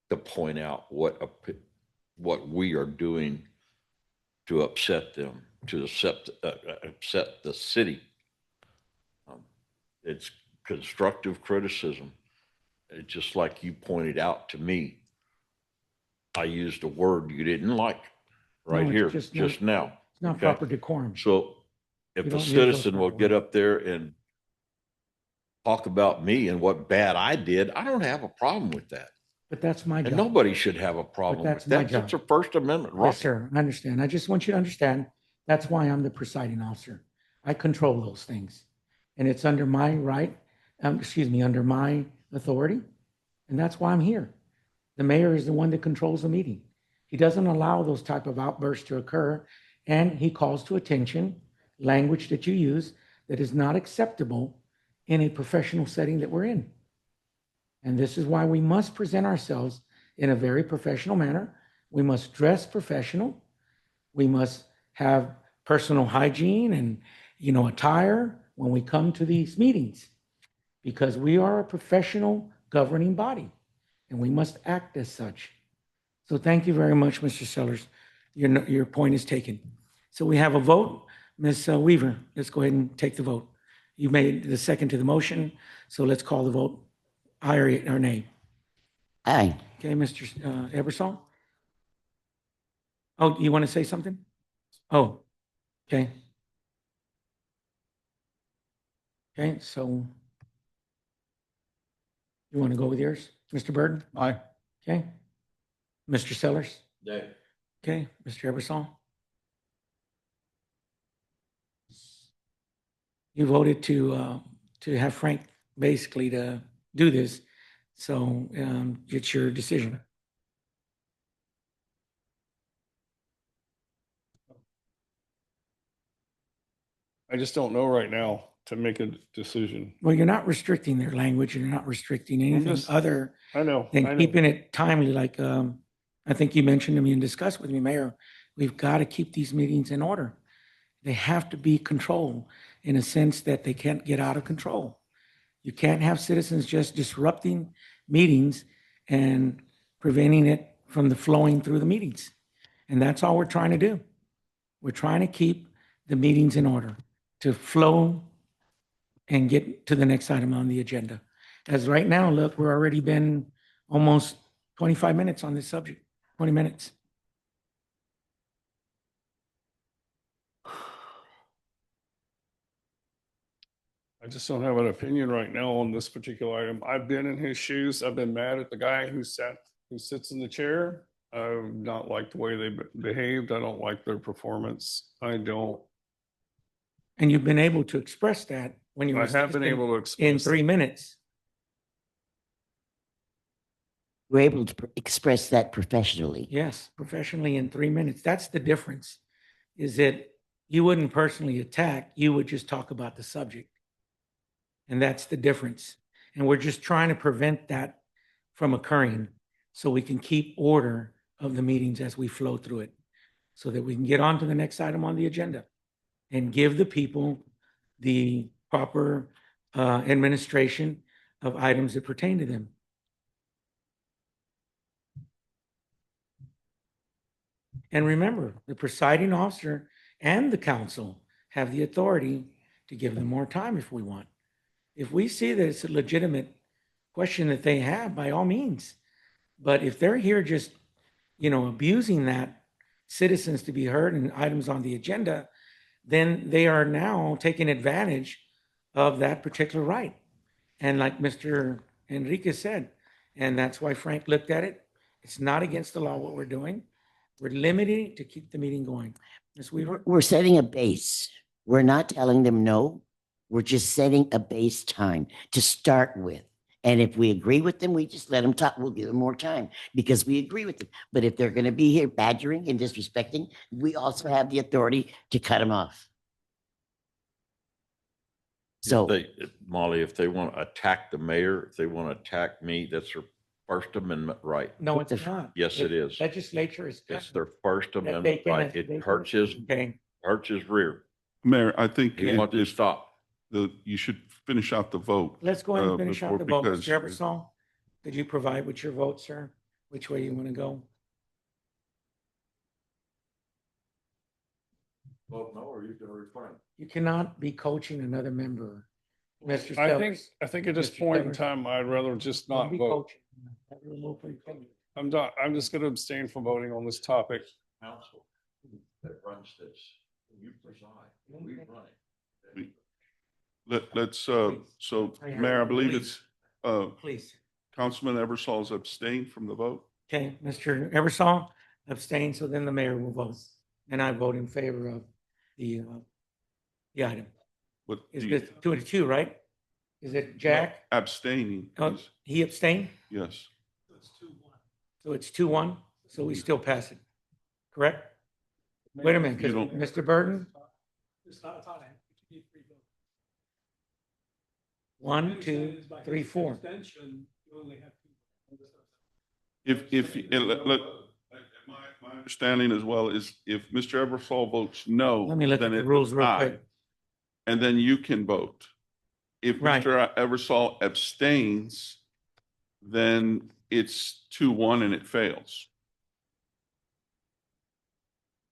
to point out what we are doing to upset them, to upset the city. It's constructive criticism. It's just like you pointed out to me. I used a word you didn't like right No, it's here, just just not- now. It's not Okay. proper decorum. So if You a don't use those citizen will proper get words. up there and talk about me and what bad I did, I don't have a problem with that. But that's my And job. nobody should have a problem with that's my that. It's job. a First Amendment right. Yes, sir. I understand. I just want you to understand, that's why I'm the presiding officer. I control those things. And it's under my right, under my authority. And that's why I'm here. The mayor is the one that controls the meeting. He doesn't allow those type of outbursts to occur, and he calls to attention language that you use that is not acceptable in a professional setting that we're in. And this is why we must present ourselves in a very professional manner. We must dress professional. We must have personal hygiene and, attire when we come to these meetings, because we are a professional governing body and we must act as such. So thank you very much, Mr. Sellers. Your point is taken. So we have a vote. Ms. Weaver, let's go ahead and take the vote. You made the second to the motion, so let's call the vote. Aye or nay? Aye. Okay, Mr. Ebersol? Oh, you want to say something? Oh, okay. Okay, so you want to go with yours, Mr. Burton? Aye. Okay. Mr. Sellers? Nay. Okay, Mr. Ebersol? You voted to have Frank basically to do this, so it's your decision. I just don't know right now to make a decision. Well, you're not restricting their language, and you're not restricting anything just- other I know. than keeping it timely, like I think you mentioned to me and discussed with me, Mayor. We've got to keep these meetings in order. They have to be controlled in a sense that they can't get out of control. You can't have citizens just disrupting meetings and preventing it from the flowing through the meetings. And that's all we're trying to do. We're trying to keep the meetings in order to flow and get to the next item on the agenda. As right now, look, we're already been almost 25 minutes on this subject, 20 minutes. I just don't have an opinion right now on this particular item. I've been in his shoes. I've been mad at the guy who sits in the chair. I've not liked the way they behaved. I don't like their performance. I don't. And you've been able to express that when you were I have been able to in express. 3 minutes. We're able to express that professionally. Yes, professionally in 3 minutes. That's the difference, is that you wouldn't personally attack, you would just talk about the subject. And that's the difference. And we're just trying to prevent that from occurring so we can keep order of the meetings as we flow through it, so that we can get on to the next item on the agenda and give the people the proper administration of items that pertain to them. And remember, the presiding officer and the council have the authority to give them more time if we want. If we see that it's a legitimate question that they have, by all means. But if they're here just, abusing that citizens to be heard and items on the agenda, then they are now taking advantage of that particular right. And like Mr. Enriquez said, and that's why Frank looked at it, it's not against the law what we're doing. We're limiting it to keep the meeting going. Ms. Weaver? We're setting a base. We're not telling them no. We're just setting a base time to start with. And if we agree with them, we just let them talk. We'll give them more time because we agree with them. But if they're going to be here badgering and disrespecting, we also have the authority to cut them off. So Molly, if they want to attack the mayor, if they want to attack me, that's their First Amendment right. No, it's not. Yes, it is. Legislature is. It's their First they Amendment can- right. they It can- hurts his Okay, rear. Mayor, I think He wants to if stop. you should finish out the vote. let's go ahead and finish out the before- vote. because- Mr. Ebersol, could you provide with your vote, sir? Which way you want to go? Vote no, or you can refrain. You cannot be coaching another member. Mr. I think at this Mr. point in Sellers. time, I'd rather just Don't not be vote. coaching. Have you removed from your opinion. I'm just going to abstain from voting on this topic. Council that runs this, you preside, we run it. Let's, so Mayor, I believe it's, Please. Councilman Eversol's abstained from the vote. Okay, Mr. Ebersol abstained, so then the mayor will vote. And I vote in favor of the item. What Is do you- it 2-2, right? Is it Jack? Abstaining, Oh, please. he abstained? Yes. So it's 2-1, so we still pass it. correct? Wait a minute, You 'cause don't- Mr. Burton, It's not a tie. You need three votes. 1, 2, 3, 4. Abstention, you only have two. If, my understanding as well is if Mr. Eversol votes no, Let me look then at the it's a rules real tie, quick. and then you can vote. If Right. Mr. Eversol abstains, then it's 2-1 and it fails.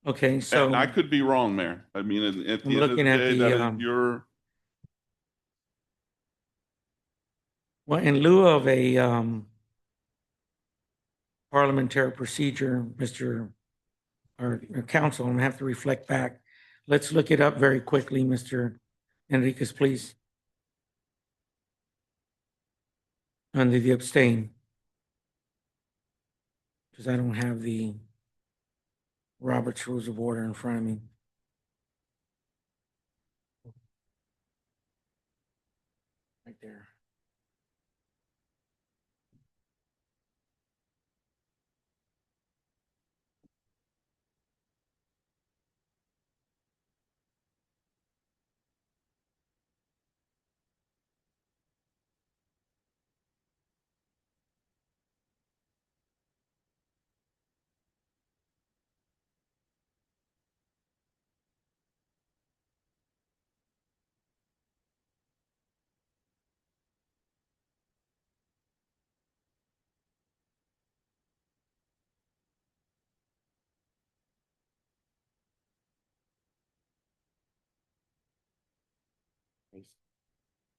Okay, so. And I could be wrong, Mayor. I mean, at I'm the end of the looking at day, the, that is your, Well, in lieu of a parliamentary procedure, or council, I'm gonna have to reflect back. Let's look it up very quickly, Mr. Enriquez, please. Under the abstain. Because I don't have the Robert's Rules of Order in front of me. Right there.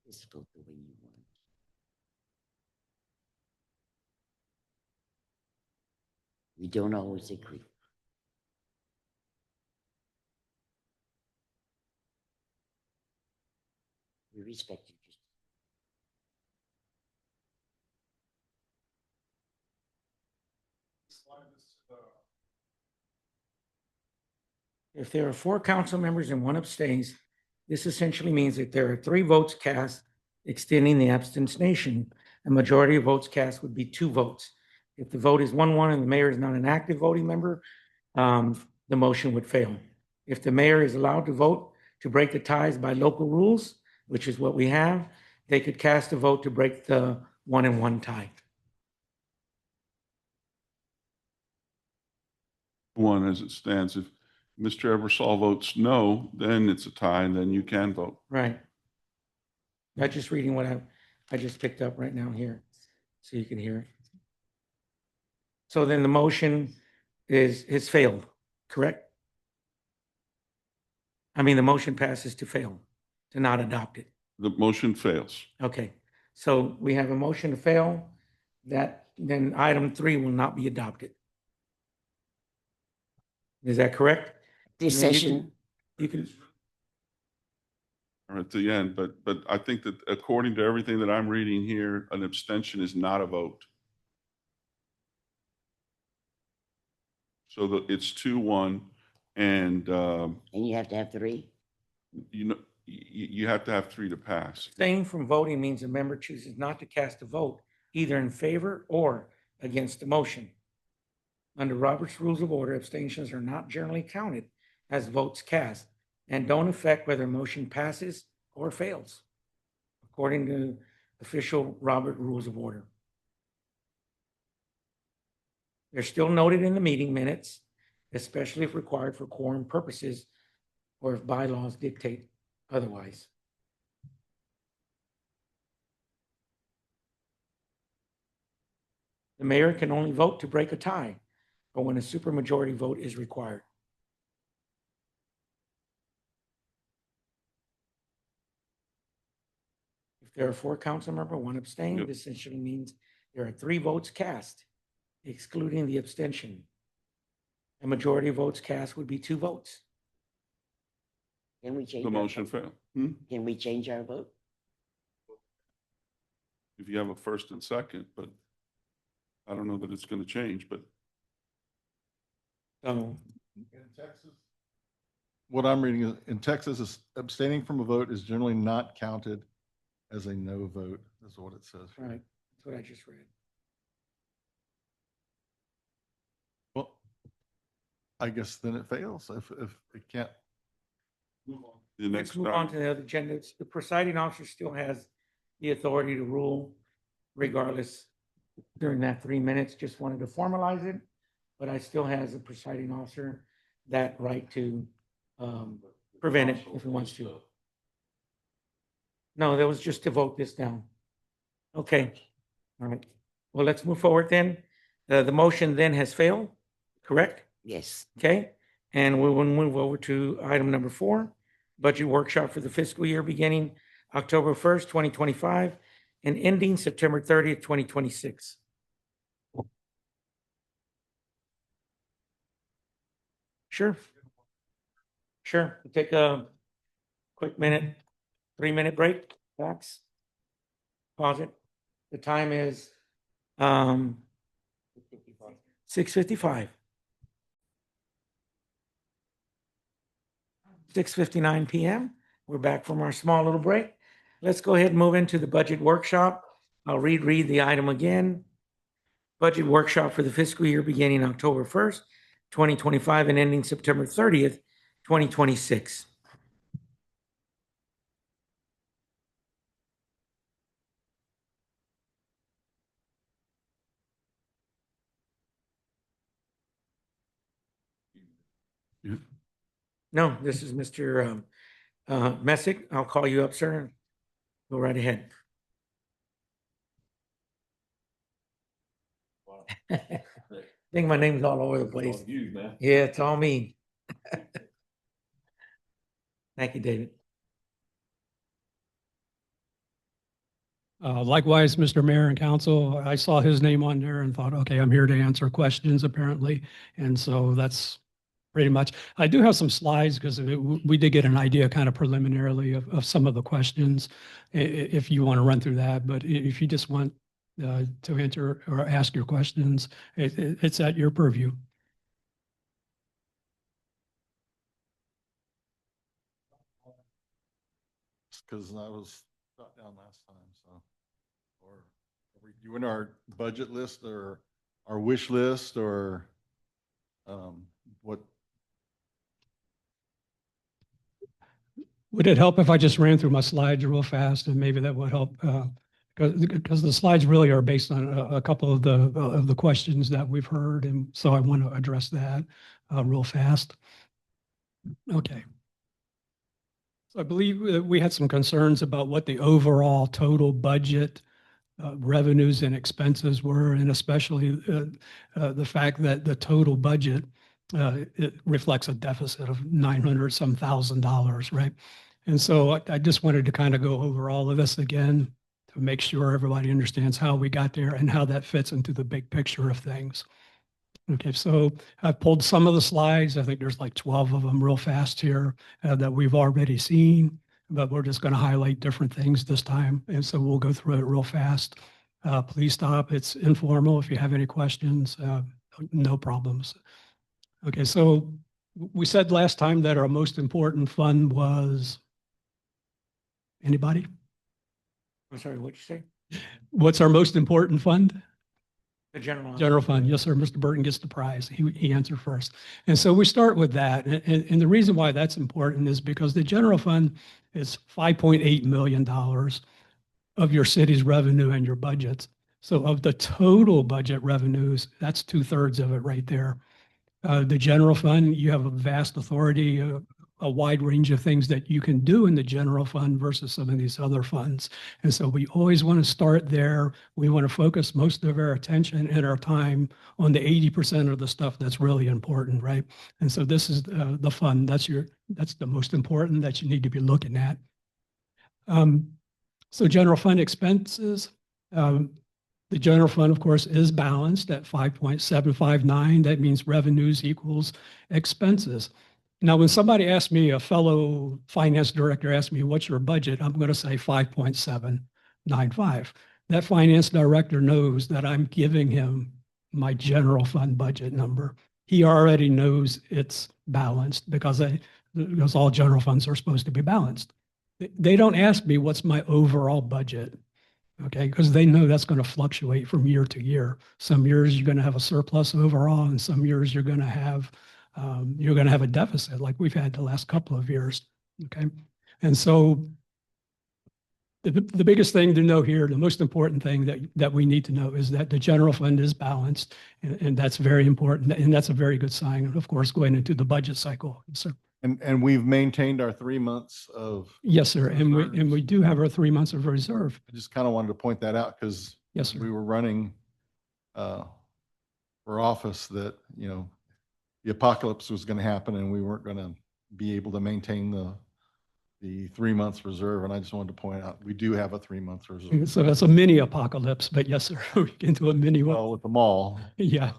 Just vote the way you want. We don't always agree. We respect you. If there are 4 council members and 1 abstains, this essentially means that there are 3 votes cast extending the abstention. A majority of votes cast would be 2 votes. If the vote is 1-1 and the mayor is not an active voting member, the motion would fail. If the mayor is allowed to vote to break the ties by local rules, which is what we have, they could cast a vote to break the 1-1 tie. 1 as it stands. If Mr. Eversol votes no, then it's a tie, and then you can vote. Right. Not just reading what I just picked up right now here, so you can hear it. So then the motion is failed, correct? I mean, the motion passes to fail, to not adopt it. The motion fails. Okay, so we have a motion to fail, that, then item 3 will not be adopted. Is that correct? This Yeah, you session, You can, Or at the end, but I think that according to everything that I'm reading here, an abstention is not a vote. So that it's 2-1, and and you have to have 3. you have to have 3 to pass. abstaining from voting means a member chooses not to cast a vote, either in favor or against the motion. Under Robert's Rules of Order, abstentions are not generally counted as votes cast and don't affect whether a motion passes or fails, according to official Robert Rules of Order. They're still noted in the meeting minutes, especially if required for quorum purposes or if bylaws dictate otherwise. The mayor can only vote to break a tie or when a supermajority vote is required. If there are 4 council members, 1 abstain, Yep. this essentially means there are 3 votes cast, excluding the abstention. A majority of votes cast would be 2 votes. Can we change? The our motion vote? failed. Can we change our vote? If you have a first and second, but I don't know that it's going to change, but So, What I'm reading is, in Texas, abstaining from a vote is generally not counted as a no vote, is what it says. here. right, that's what I just read. Well, I guess then it fails if it can't. The Let's next move on to item. the other agenda. The presiding officer still has the authority to rule regardless during that 3 minutes. Just wanted to formalize it, but I still has the presiding officer that right to prevent it if he wants to. No, that was just to vote this down. Okay, all right. Well, let's move forward then. The motion then has failed, correct? Yes. Okay, and we will move over to item number 4, budget workshop for the fiscal year beginning October 1st, 2025 and ending September 30th, 2026. Sure. Sure. We'll take a quick 3-minute break, Max. Pause it. The time is 6:55. 6:59 PM. We're back from our small little break. Let's go ahead and move into the budget workshop. I'll read the item again. Budget workshop for the fiscal year beginning October 1st, 2025 and ending September 30th, 2026. Yeah. No, this is Mr. Messick. I'll call you up, sir. Go right ahead. I think my name's all over the place. Yeah, it's all me. Thank you, David. Likewise, Mr. Mayor and Council, I saw his name on there and thought, okay, I'm here to answer questions apparently. And so that's pretty much, I do have some slides because we did get an idea kind of preliminarily of some of the questions, if you want to run through that. But if you just want to enter or ask your questions, it's at your purview. Because I was shot down last time, so. Or are you in our budget list or our wish list or what? Would it help if I just ran through my slides real fast, and maybe that would help? Because the slides really are based on a couple of the questions that we've heard, and so I want to address that real fast. Okay. So I believe we had some concerns about what the overall total budget revenues and expenses were, and especially the fact that the total budget it reflects a deficit of $900-some thousand, right? And so I just wanted to kind of go over all of this again to make sure everybody understands how we got there and how that fits into the big picture of things. Okay, so I've pulled some of the slides. I think there's like 12 of them real fast here that we've already seen, but we're just going to highlight different things this time. And so we'll go through it real fast. Please stop. It's informal. If you have any questions, no problems. Okay, so we said last time that our most important fund was, anybody? I'm sorry, what'd you say? What's our most important fund? The general. General fund. Yes, sir. Mr. Burton gets the prize. He answered first. And so we start with that. And the reason why that's important is because the general fund is $5.8 million of your city's revenue and your budgets. So of the total budget revenues, that's 2/3 of it right there. The general fund, you have a vast authority, a wide range of things that you can do in the general fund versus some of these other funds. And so we always want to start there. We want to focus most of our attention and our time on the 80% of the stuff that's really important, right? And so this is the fund. That's the most important that you need to be looking at. So general fund expenses. The general fund, of course, is balanced at 5.759. That means revenues equals expenses. Now, when somebody asks me, a fellow finance director asks me, what's your budget? I'm going to say 5.795. That finance director knows that I'm giving him my general fund budget number. He already knows it's balanced because all general funds are supposed to be balanced. They don't ask me what's my overall budget. Okay, because they know that's going to fluctuate from year to year. Some years you're going to have a surplus overall, and some years you're going to have you're going to have a deficit like we've had the last couple of years. Okay. And so the biggest thing to know here, the most important thing that we need to know is that the general fund is balanced, and that's very important. And that's a very good sign, of course, going into the budget cycle. So, And we've maintained our 3 months of, yes, sir. And we reserves. do have our 3 months of reserve. I just kind of wanted to point that out because Yes, sir. we were running for office that, you know, the apocalypse was going to happen and we weren't going to be able to maintain the 3 months reserve. And I just wanted to point out, we do have a 3 month reserve. So that's a mini apocalypse, but yes, sir, we get into a mini one. Well, with the mall. Yeah.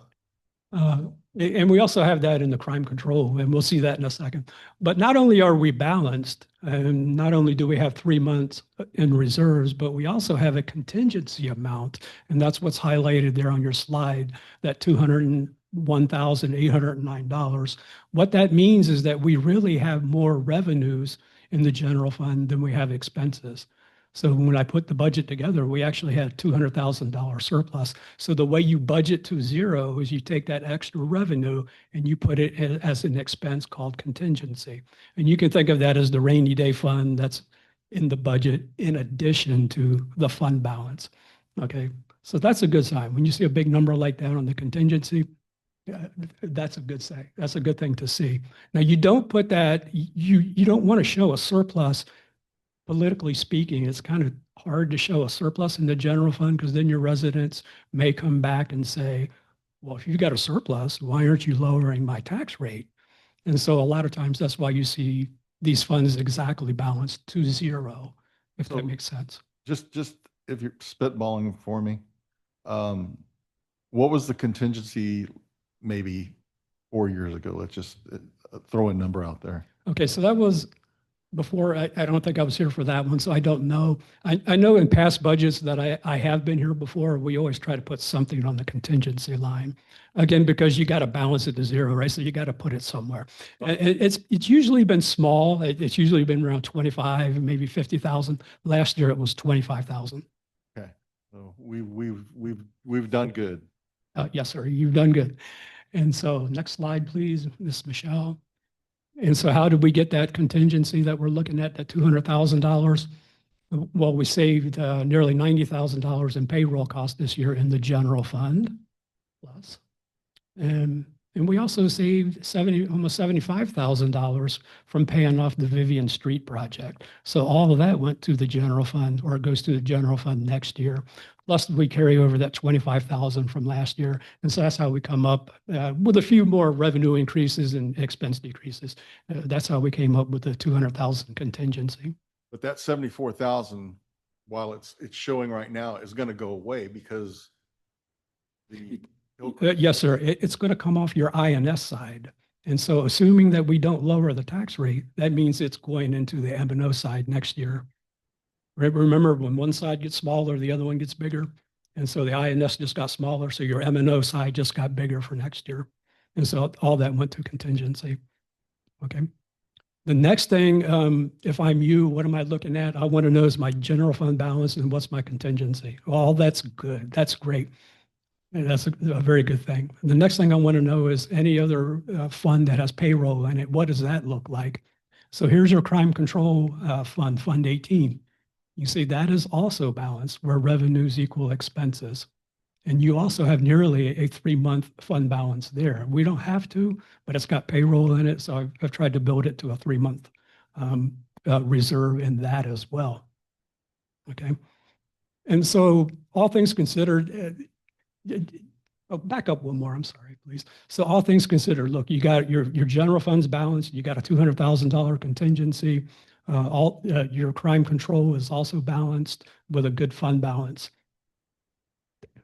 And we also have that in the crime control, and we'll see that in a second. But not only are we balanced, and not only do we have 3 months in reserves, but we also have a contingency amount. And that's what's highlighted there on your slide, that $201,809. What that means is that we really have more revenues in the general fund than we have expenses. So when I put the budget together, we actually had $200,000 surplus. So the way you budget to zero is you take that extra revenue and you put it as an expense called contingency. And you can think of that as the rainy day fund that's in the budget in addition to the fund balance. Okay, so that's a good sign. When you see a big number like that on the contingency, that's a good say. That's a good thing to see. Now you don't put that, you don't want to show a surplus. Politically speaking, it's kind of hard to show a surplus in the general fund because then your residents may come back and say, well, if you've got a surplus, why aren't you lowering my tax rate? And so a lot of times that's why you see these funds exactly balanced to zero, if So- that makes sense. Just if you're spitballing for me, what was the contingency maybe 4 years ago? Let's just throw a number out there. Okay, so that was before, I don't think I was here for that one, so I don't know. I know in past budgets that I have been here before, we always try to put something on the contingency line. Again, because you got to balance it to zero, right? So you got to put it somewhere. And it's usually been small. It's usually been around 25, maybe 50,000. Last year it was 25,000. Okay, so we've done good. Yes, sir, you've done good. And so next slide, please, Ms. Michelle. And so how did we get that contingency that we're looking at, that $200,000? Well, we saved nearly $90,000 in payroll costs this year in the general fund plus. And we also saved almost $75,000 from paying off the Vivian Street project. So all of that went to the general fund, or it goes to the general fund next year. Plus we carry over that 25,000 from last year. And so that's how we come up with a few more revenue increases and expense decreases. That's how we came up with the 200,000 contingency. But that 74,000, while it's showing right now, is going to go away because the Yes, sir. It's going to come off your INS side. And so assuming that we don't lower the tax rate, that means it's going into the M&O side next year. Remember, when one side gets smaller, the other one gets bigger. And so the INS just got smaller. So your M&O side just got bigger for next year. And so all that went to contingency. Okay. The next thing, if I'm you, what am I looking at? I want to know is my general fund balance and what's my contingency. Well, that's good. That's great. And that's a very good thing. The next thing I want to know is any other fund that has payroll in it. What does that look like? So here's your crime control fund, Fund 18. You see that is also balanced where revenues equal expenses. And you also have nearly a 3-month fund balance there. We don't have to, but it's got payroll in it. So I've tried to build it to a 3-month reserve in that as well. Okay. And so all things considered, back up one more, I'm sorry, please. So all things considered, look, you got your general funds balanced, you got a $200,000 contingency. Your crime control is also balanced with a good fund balance.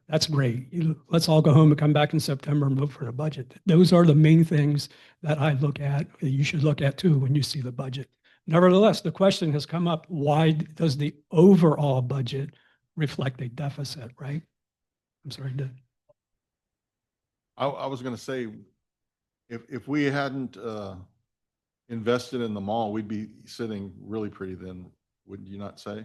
That's great. Let's all go home and come back in September and vote for the budget. Those are the main things that I look at, that you should look at too when you see the budget. Nevertheless, the question has come up, why does the overall budget reflect a deficit, right? I'm sorry, I was going to say, if we hadn't invested in the mall, we'd be sitting really pretty then, wouldn't you not say?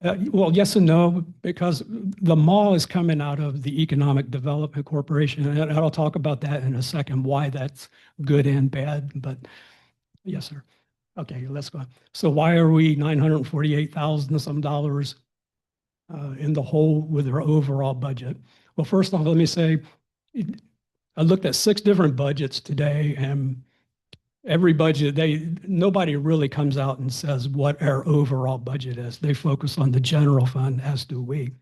Well, yes and no, because the mall is coming out of the Economic Development Corporation, and I'll talk about that in a second, why that's good and bad, but yes, sir. Okay, let's go. So why are we 948,000 some dollars in the hole with our overall budget? Well, first off, let me say, I looked at 6 different budgets today, and every budget, nobody really comes out and says what our overall budget is. They focus on the general fund, as do we.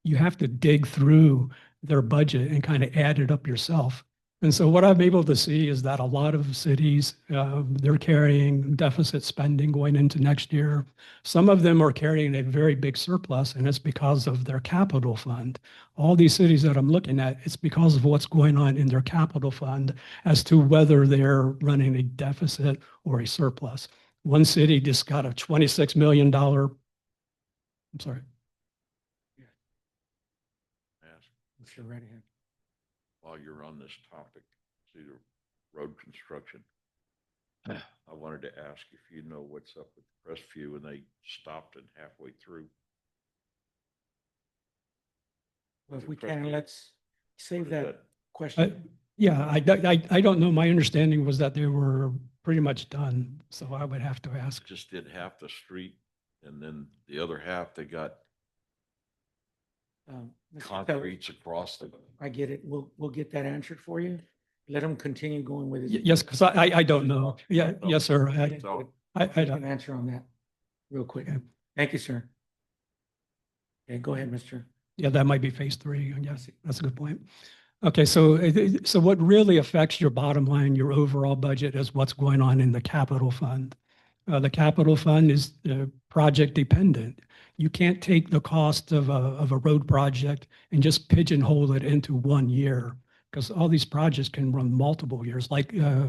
You have to dig through their budget and kind of add it up yourself. And so what I'm able to see is that a lot of cities, they're carrying deficit spending going into next year. Some of them are carrying a very big surplus, and it's because of their capital fund. All these cities that I'm looking at, it's because of what's going on in their capital fund as to whether they're running a deficit or a surplus. One city just got a $26 million, I'm sorry. Ask Sure, right ahead. while you're on this topic, see the road construction. I wanted to ask if you know what's up with Crestview and they stopped it halfway through. Well, if we can, let's save What is that question. Yeah, I don't know. My understanding was that they were pretty much done, so I would have to ask. Just did half the street and then the other half, they got Mr. Pell, concretes across the. I get it. We'll get that answered for you. Let him continue going with his. Yes, because I don't know. Yeah, yes, sir. So I An don't. answer on that real quick. Okay. Thank you, sir. Okay, go ahead, Mr. Yeah, that might be phase 3. Yes, that's a good point. Okay, so what really affects your bottom line, your overall budget, is what's going on in the capital fund. The capital fund is project dependent. You can't take the cost of a road project and just pigeonhole it into 1 year, because all these projects can run multiple years, like our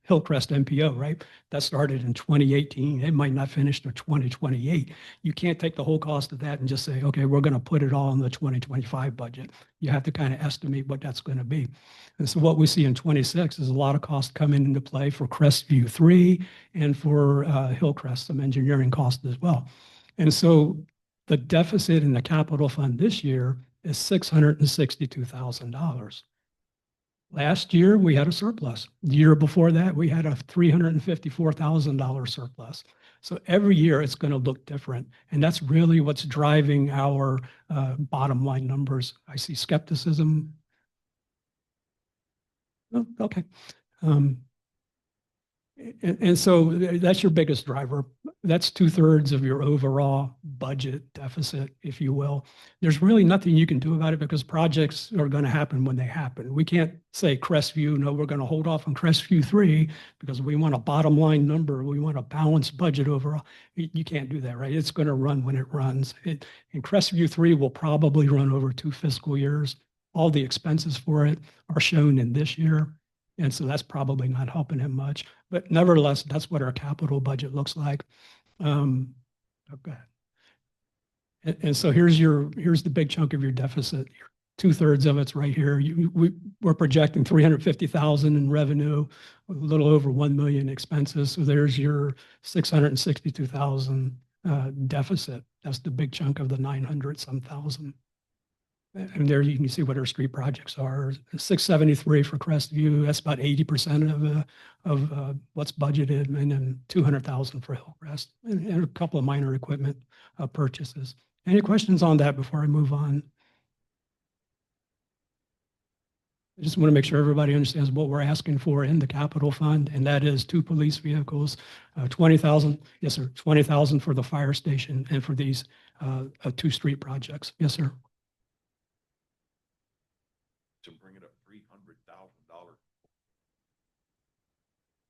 Hillcrest MPO, right? That started in 2018. It might not finish till 2028. You can't take the whole cost of that and just say, okay, we're going to put it all in the 2025 budget. You have to kind of estimate what that's going to be. And so what we see in 26 is a lot of costs coming into play for Crestview 3 and for Hillcrest, some engineering costs as well. And so the deficit in the capital fund this year is $662,000. Last year, we had a surplus. The year before that, we had a $354,000 surplus. So every year it's going to look different. And that's really what's driving our bottom line numbers. I see skepticism. Oh, okay. And so that's your biggest driver. That's 2/3 of your overall budget deficit, if you will. There's really nothing you can do about it because projects are going to happen when they happen. We can't say Crestview, no, we're going to hold off on Crestview 3 because we want a bottom line number. We want a balanced budget overall. You can't do that, right? It's going to run when it runs. And Crestview 3 will probably run over 2 fiscal years. All the expenses for it are shown in this year. And so that's probably not helping him much. But nevertheless, that's what our capital budget looks like. Okay. And so here's the big chunk of your deficit. 2/3 of it's right here. We're projecting 350,000 in revenue, a little over 1 million expenses. So there's your 662,000 deficit. That's the big chunk of the 900-some thousand. And there you can see what our street projects are. 673 for Crestview. That's about 80% of what's budgeted, and then 200,000 for Hillcrest, and a couple of minor equipment purchases. Any questions on that before I move on? I just want to make sure everybody understands what we're asking for in the capital fund, and that is 2 police vehicles, 20,000. Yes, sir. 20,000 for the fire station and for these 2 street projects. Yes, sir. To bring it up $300,000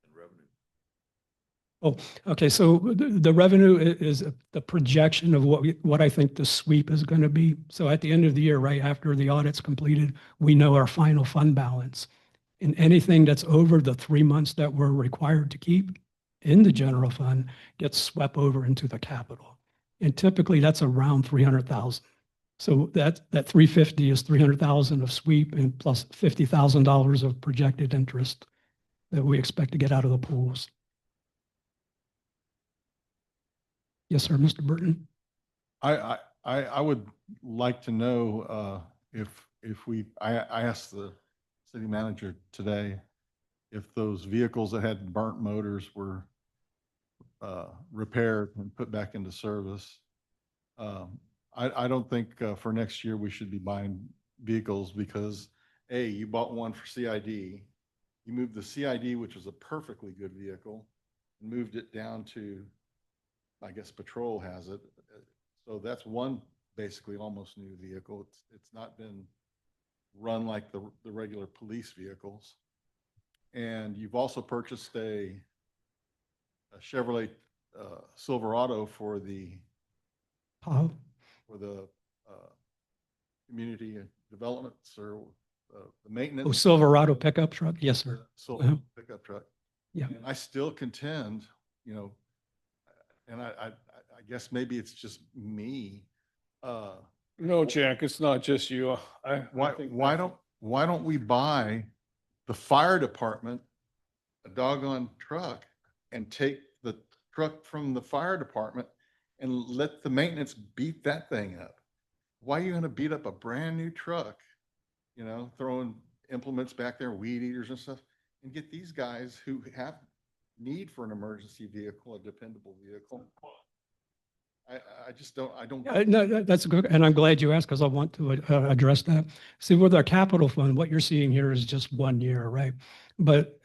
in revenue. Oh, okay. So the revenue is the projection of what I think the sweep is going to be. So at the end of the year, right after the audit's completed, we know our final fund balance. And anything that's over the 3 months that we're required to keep in the general fund gets swept over into the capital. And typically that's around 300,000. So that 350 is 300,000 of sweep and plus $50,000 of projected interest that we expect to get out of the pools. Yes, sir, Mr. Burton. I would like to know, I asked the city manager today if those vehicles that had burnt motors were repaired and put back into service. I don't think for next year we should be buying vehicles because A, you bought one for CID. You moved the CID, which was a perfectly good vehicle, and moved it down to, I guess, patrol has it. So that's one basically almost new vehicle. It's not been run like the regular police vehicles. And you've also purchased a Chevrolet Silverado for the Tahoe. community developments or the maintenance. Oh, Silverado pickup truck? Yes, sir. Silverado pickup truck. Yeah. And I still contend, and I guess maybe it's just me. No, Jack, it's not just you. Why don't we buy the fire department a doggone truck and take the truck from the fire department and let the maintenance beat that thing up? Why are you going to beat up a brand new truck, throwing implements back there, weed eaters and stuff, and get these guys who have need for an emergency vehicle, a dependable vehicle? I just don't, No, that's good. And I'm glad you asked because I want to address that. See, with our capital fund, what you're seeing here is just 1 year, right? But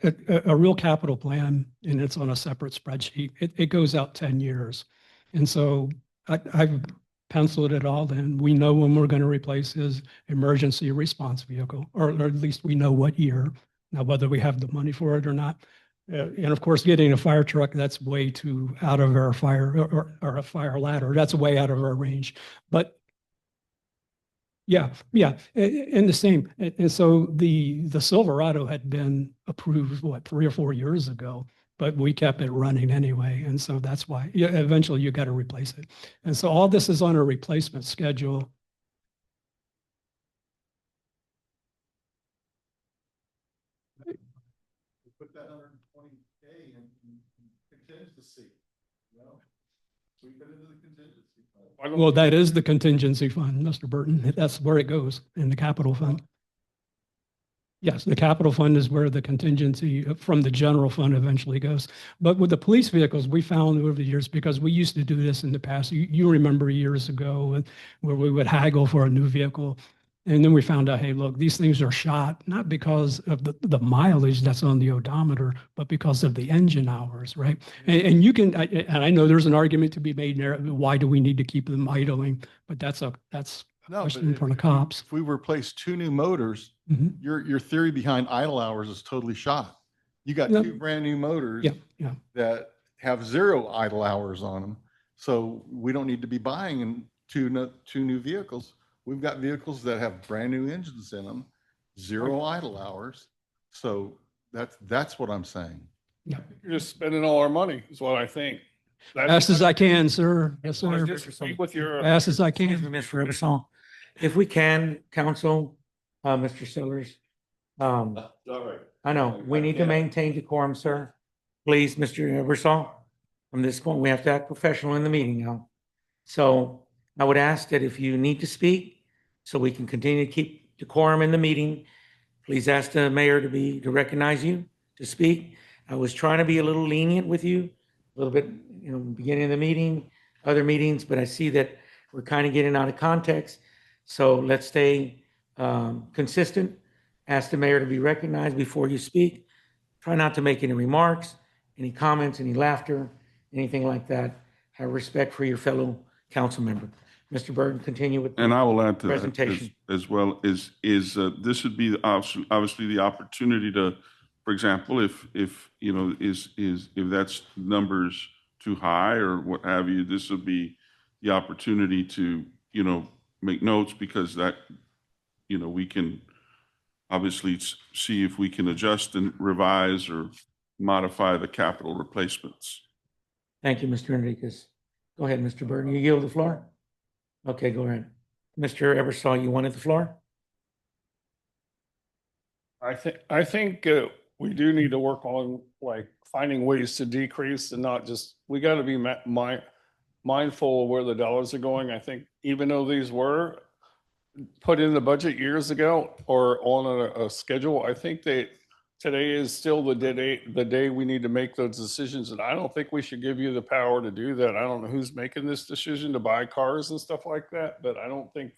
a real capital plan, and it's on a separate spreadsheet, it goes out 10 years. And so I've penciled it all in. We know when we're going to replace his emergency response vehicle, or at least we know what year. Now, whether we have the money for it or not. And of course, getting a fire truck, that's way too out of our fire or a fire ladder. That's way out of our range. But yeah, and the same. And so the Silverado had been approved, 3 or 4 years ago, but we kept it running anyway. And so that's why eventually you got to replace it. And so all this is on a replacement schedule. put that 120K in contingency, Sweep it into the contingency fund. Well, that is the contingency fund, Mr. Burton. That's where it goes in the capital fund. Yes, the capital fund is where the contingency from the general fund eventually goes. But with the police vehicles, we found over the years, because we used to do this in the past, you remember years ago where we would haggle for a new vehicle. And then we found out, hey, look, these things are shot, not because of the mileage that's on the odometer, but because of the engine hours, right? And you can, and I know there's an argument to be made there, why do we need to keep them idling? But that's a question for the cops. If we replace 2 new motors, Mhm. your theory behind idle hours is totally shot. You got Yep. 2 brand new motors Yeah. that have 0 idle hours on them. So we don't need to be buying two new vehicles. We've got vehicles that have brand new engines in them, 0 idle hours. So that's what I'm saying. You're just spending all our money is what I think. Fast as I can, sir. Yes, I sir. disagree with your. Fast as I Excuse can. me, Mr. Ebersol. If we can, counsel, Mr. Sellers. I know, we need to maintain decorum, sir. Please, Mr. Ebersol. From this point, we have to act professional in the meeting now. So I would ask that if you need to speak, so we can continue to keep decorum in the meeting, please ask the mayor to recognize you, to speak. I was trying to be a little lenient with you, a little bit, beginning of the meeting, other meetings, but I see that we're kind of getting out of context. So let's stay consistent. Ask the mayor to be recognized before you speak. Try not to make any remarks, any comments, any laughter, anything like that. Have respect for your fellow council member. Mr. Burton, continue with. And I will add to that Presentation. as well, is this would be obviously the opportunity to, for example, if if that's numbers too high or what have you, this would be the opportunity to, make notes, because that, we can obviously see if we can adjust and revise or modify the capital replacements. Thank you, Mr. Enriquez. Go ahead, Mr. Burton. You yield the floor? Okay, go ahead. Mr. Ebersol, you wanted the floor? I think we do need to work on finding ways to decrease and not just, we got to be mindful of where the dollars are going. I think even though these were put in the budget years ago or on a schedule, I think that today is still the day we need to make those decisions. And I don't think we should give you the power to do that. I don't know who's making this decision to buy cars and stuff like that, but I don't think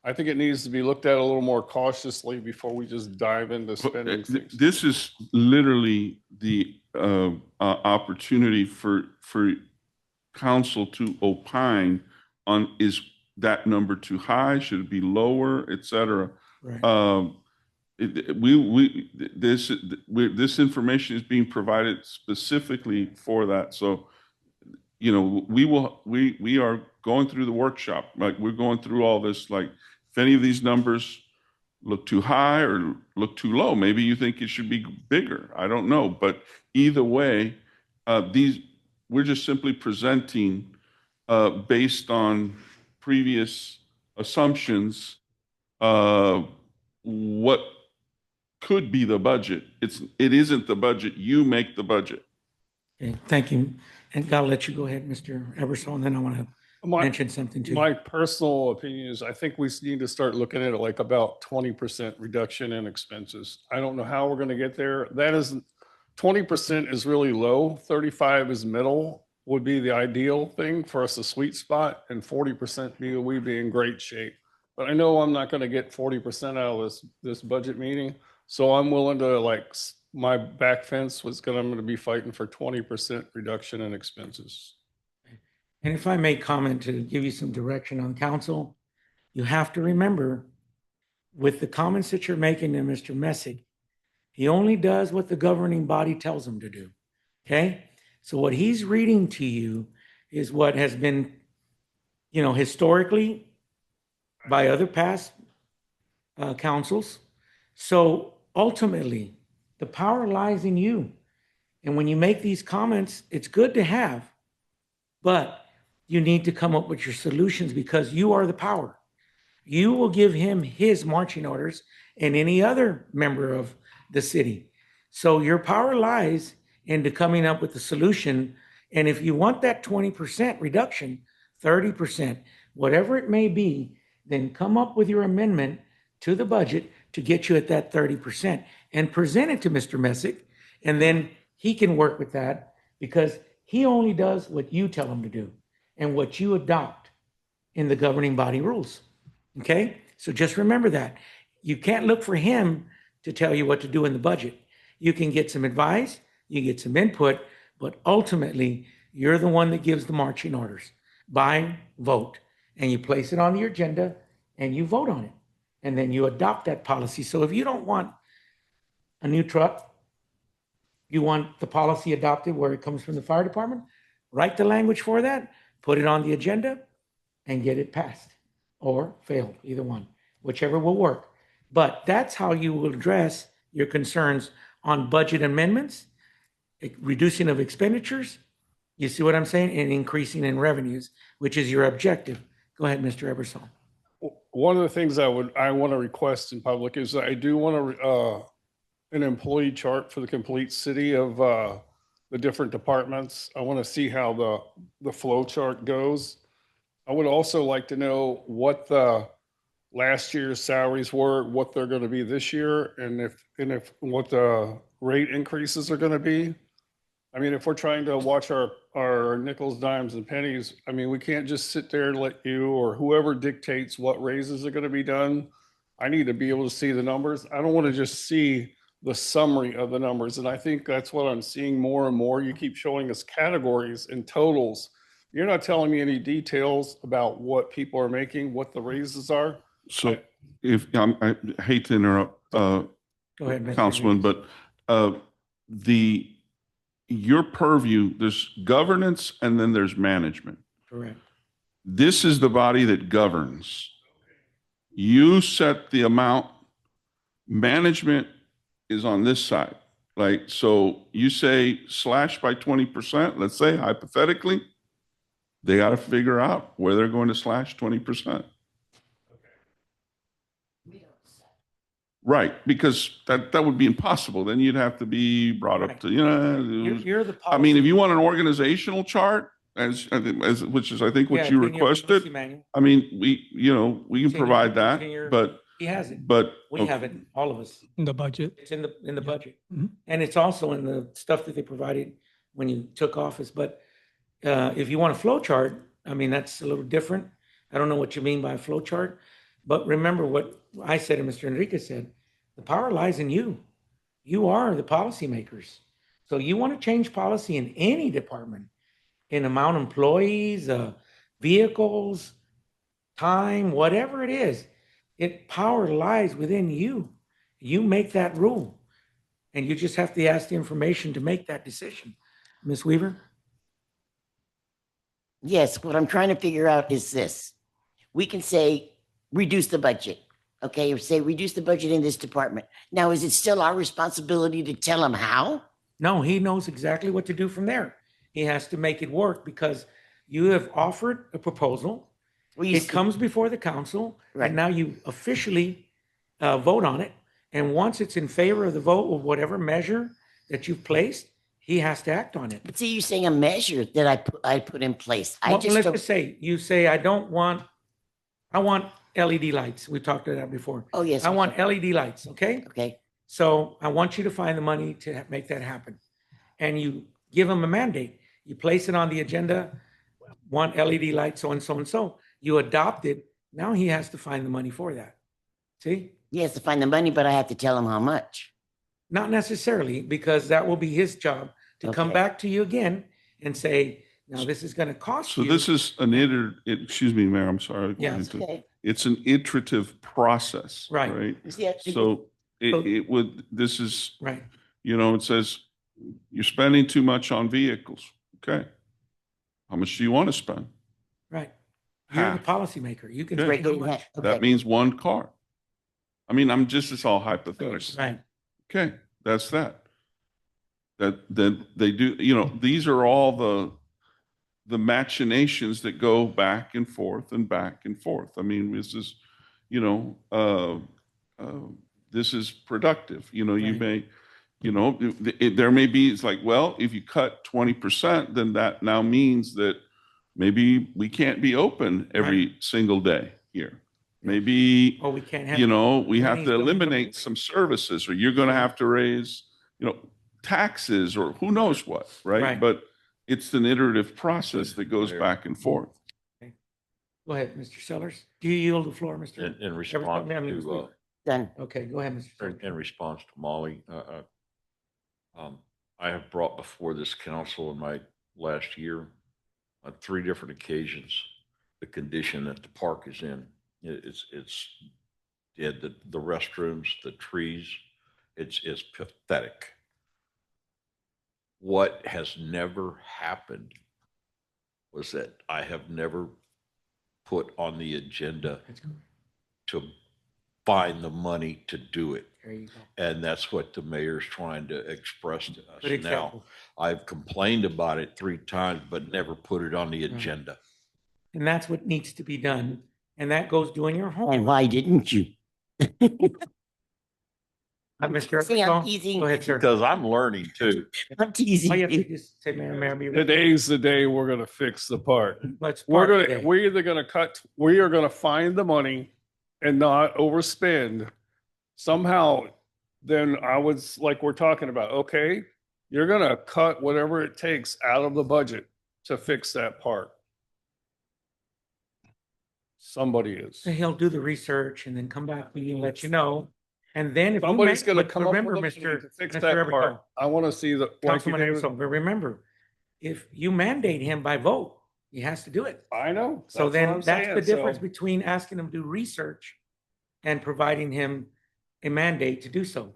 I think it needs to be looked at a little more cautiously before we just dive into spending things. This is literally the opportunity for council to opine on, is that number too high? Should it be lower, et cetera? Right. This information is being provided specifically for that. So, you know, we are going through the workshop, like we're going through all this, like if any of these numbers look too high or look too low, maybe you think it should be bigger. I don't know. But either way, we're just simply presenting based on previous assumptions, what could be the budget. It isn't the budget. You make the budget. Okay, thank you. And I'll let you go ahead, Mr. Ebersol, and then I want to mention something too. My personal opinion is I think we need to start looking at it like about 20% reduction in expenses. I don't know how we're going to get there. 20% is really low. 35 is middle, would be the ideal thing for us, a sweet spot, and 40% we'd be in great shape. But I know I'm not going to get 40% out of this budget meeting. So I'm willing to, like, my back fence I'm going to be fighting for 20% reduction in expenses. And if I may comment to give you some direction on council, you have to remember with the comments that you're making to Mr. Messick, he only does what the governing body tells him to do. Okay? So what he's reading to you is what has been, you know, historically by other past councils. So ultimately, the power lies in you. And when you make these comments, it's good to have, but you need to come up with your solutions because you are the power. You will give him his marching orders and any other member of the city. So your power lies into coming up with the solution. And if you want that 20% reduction, 30%, whatever it may be, then come up with your amendment to the budget to get you at that 30% and present it to Mr. Messick. And then he can work with that because he only does what you tell him to do and what you adopt in the governing body rules. Okay? So just remember that. You can't look for him to tell you what to do in the budget. You can get some advice, you get some input, but ultimately you're the one that gives the marching orders by vote. And you place it on the agenda and you vote on it. And then you adopt that policy. So if you don't want a new truck, you want the policy adopted where it comes from the fire department, write the language for that, put it on the agenda, and get it passed or failed, either one, whichever will work. But that's how you will address your concerns on budget amendments, reducing of expenditures, you see what I'm saying, and increasing in revenues, which is your objective. Go ahead, Mr. Ebersol. One of the things I want to request in public is I do want an employee chart for the complete city of the different departments. I want to see how the flow chart goes. I would also like to know what the last year's salaries were, what they're going to be this year, and if what the rate increases are going to be. I mean, if we're trying to watch our nickels, dimes, and pennies, I mean, we can't just sit there and let you or whoever dictates what raises are going to be done. I need to be able to see the numbers. I don't want to just see the summary of the numbers. And I think that's what I'm seeing more and more. You keep showing us categories and totals. You're not telling me any details about what people are making, what the raises are. So if I hate to interrupt, Go ahead, Mr. Councilman, Reeves. but your purview, there's governance and then there's management. Correct. This is the body that governs. You set the amount. Management is on this side. Like, so you say slash by 20%, let's say hypothetically, they got to figure out where they're going to slash 20%. Right, because that would be impossible. Then you'd have to be brought up to, You're the I mean, policy. if you want an organizational chart, which is, I think, what Yeah, you it's in your policy requested. manual. I mean, we can It's in your- provide it's that, in your- but, He has it. but. We have it, all of us. In the budget. It's in the Yeah. budget. Mhm. And it's also in the stuff that they provided when you took office. But if you want a flow chart, I mean, that's a little different. I don't know what you mean by a flow chart. But remember what I said and Mr. Enriquez said, the power lies in you. You are the policymakers. So you want to change policy in any department, in amount of employees, vehicles, time, whatever it is, power lies within you. You make that rule. And you just have to ask the information to make that decision. Ms. Weaver? Yes, what I'm trying to figure out is this. We can say, reduce the budget, okay? Or say, reduce the budget in this department. Now, is it still our responsibility to tell them how? No, he knows exactly what to do from there. He has to make it work because you have offered a proposal. Well, you It see- comes before the council, Right. and now you officially vote on it. And once it's in favor of the vote of whatever measure that you've placed, he has to act on it. But see, you're saying a measure that I put in place. I Well, just let's don't, just say, you say, I want LED lights. We talked about that before. oh, yes. I want LED lights, okay? Okay, So I want you to find the money to make that happen. And you give them a mandate. You place it on the agenda, want LED lights, so and so and so. You adopt it. Now he has to find the money for that. See? he has to find the money, but I have to tell him how much. Not necessarily, because that will be his job to come Okay. back to you again and say, now this is going to cost So you. this is excuse me, Mayor, I'm sorry. Yeah. It's okay. It's an iterative process, Right. right? You see, So So- it would, this is, Right. it says you're spending too much on vehicles. Okay. How much do you want to spend? Right. You're the Half. policymaker. You can Okay. say Break how it in much. half. That Okay. means one car. I mean, it's all hypothetical. Right. Okay, that's that. That they do, these are all the machinations that go back and forth and back and forth. I mean, this is, this is productive. You Right. may, there may be, it's like, well, if you cut 20%, then that now means that maybe we can't be open every single day here. Maybe, Or we can't have. we have Money's to going eliminate some services, or you're going to have to raise, taxes, or who knows what, right? Right. But it's an iterative process that goes back and forth. Go ahead, Mr. Sellers. Do you yield the floor, Mr.? In Every response time, ma'am, Ms. to, Weaver. Done. Okay, go ahead, Mr. Sellers. in response to Molly, I have brought before this council in my last year on 3 different occasions, the condition that the park is in. It's the restrooms, the trees, it's pathetic. What has never happened was that I have never put on the agenda Let's go. to find the money to do it. There you go. And that's what the mayor's trying to express to us. Good Now, example. I've complained about it 3 times, but never put it on the agenda. And that's what needs to be done. And that goes doing your And homework. why didn't you? Mr. See, I'm Earl, teasing. go ahead, sir. Because I'm learning too. I'm teasing All you have to you. do is say, Mayor, be ready. Today's the day we're gonna fix the park. Let's We're park gonna, today. we are gonna find the money and not overspend. Somehow, then like we're talking about, okay, you're gonna cut whatever it takes out of the budget to fix that park. Somebody is. So he'll do the research and then come back to you and let you know. And then if you Somebody's make- gonna but come up with remember, a money Mr. to fix Mr. that Everett, park. I want to see the. like you Councilman did- Everett, but remember, if you mandate him by vote, he has to do it. I know. So that's what then I'm that's the saying, difference so- between asking him to do research and providing him a mandate to do so.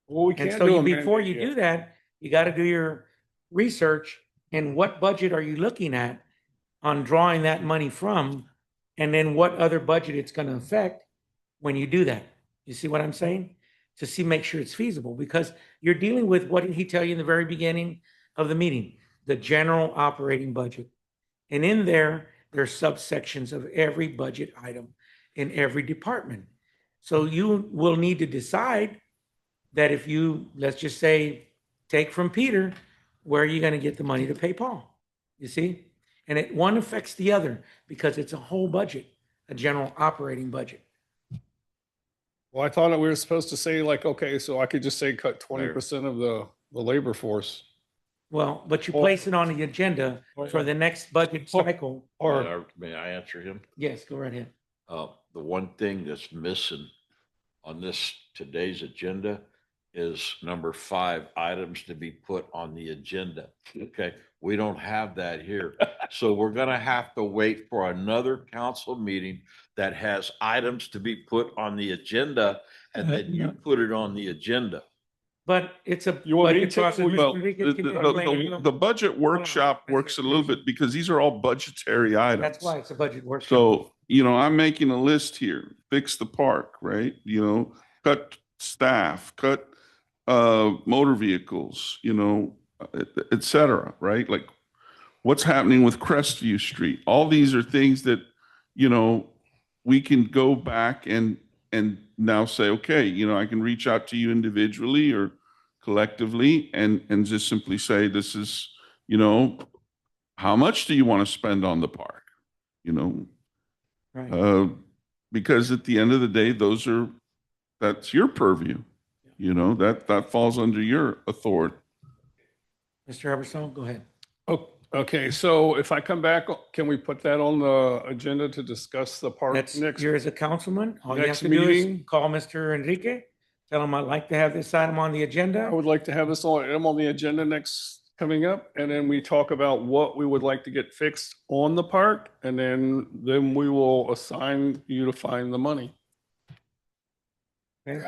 Well, we And can't so do you- a before mandate you yet. do that, you got to do your research and what budget are you looking at on drawing that money from? And then what other budget it's going to affect when you do that. You see what I'm saying? To see, make sure it's feasible, because you're dealing with, what did he tell you in the very beginning of the meeting? The general operating budget. And in there, there's subsections of every budget item in every department. So you will need to decide that if you, let's just say, take from Peter, where are you going to get the money to pay Paul? You see? And one affects the other because it's a whole budget, a general operating budget. Well, I thought that we were supposed to say like, okay, so I could just say cut 20% of the labor force. Well, but you Or- place it on the agenda for the next budget cycle. Or, May I answer him? Yes, go right ahead. The one thing that's missing on today's agenda is number 5, items to be put on the agenda. Okay, we don't have that here. So we're gonna have to wait for another council meeting that has items to be put on the agenda, and then you put it on the agenda. But it's a You want me budget to- process. Mr. Well, Enriquez, can you explain? the budget workshop That's works a it. little bit because these are all budgetary items. That's why it's a budget workshop. So, I'm making a list here, fix the park, right? Cut staff, cut motor vehicles, et cetera, right? Like what's happening with Crestview Street? All these are things that, we can go back and now say, okay, I can reach out to you individually or collectively and just simply say, this is, how much do you want to spend on the park? Right. Because at the end of the day, that's your purview. That falls under your authority. Mr. Eversole, go ahead. oh, okay, so if I come back, can we put that on the agenda to discuss the park That's, next? you're as a councilman, all you have next to do is meeting. call Mr. Enrique, tell him I'd like to have this item on the I agenda. would like to have this on the agenda next coming up, and then we talk about what we would like to get fixed on the park, and then we will assign you to find the money. Okay,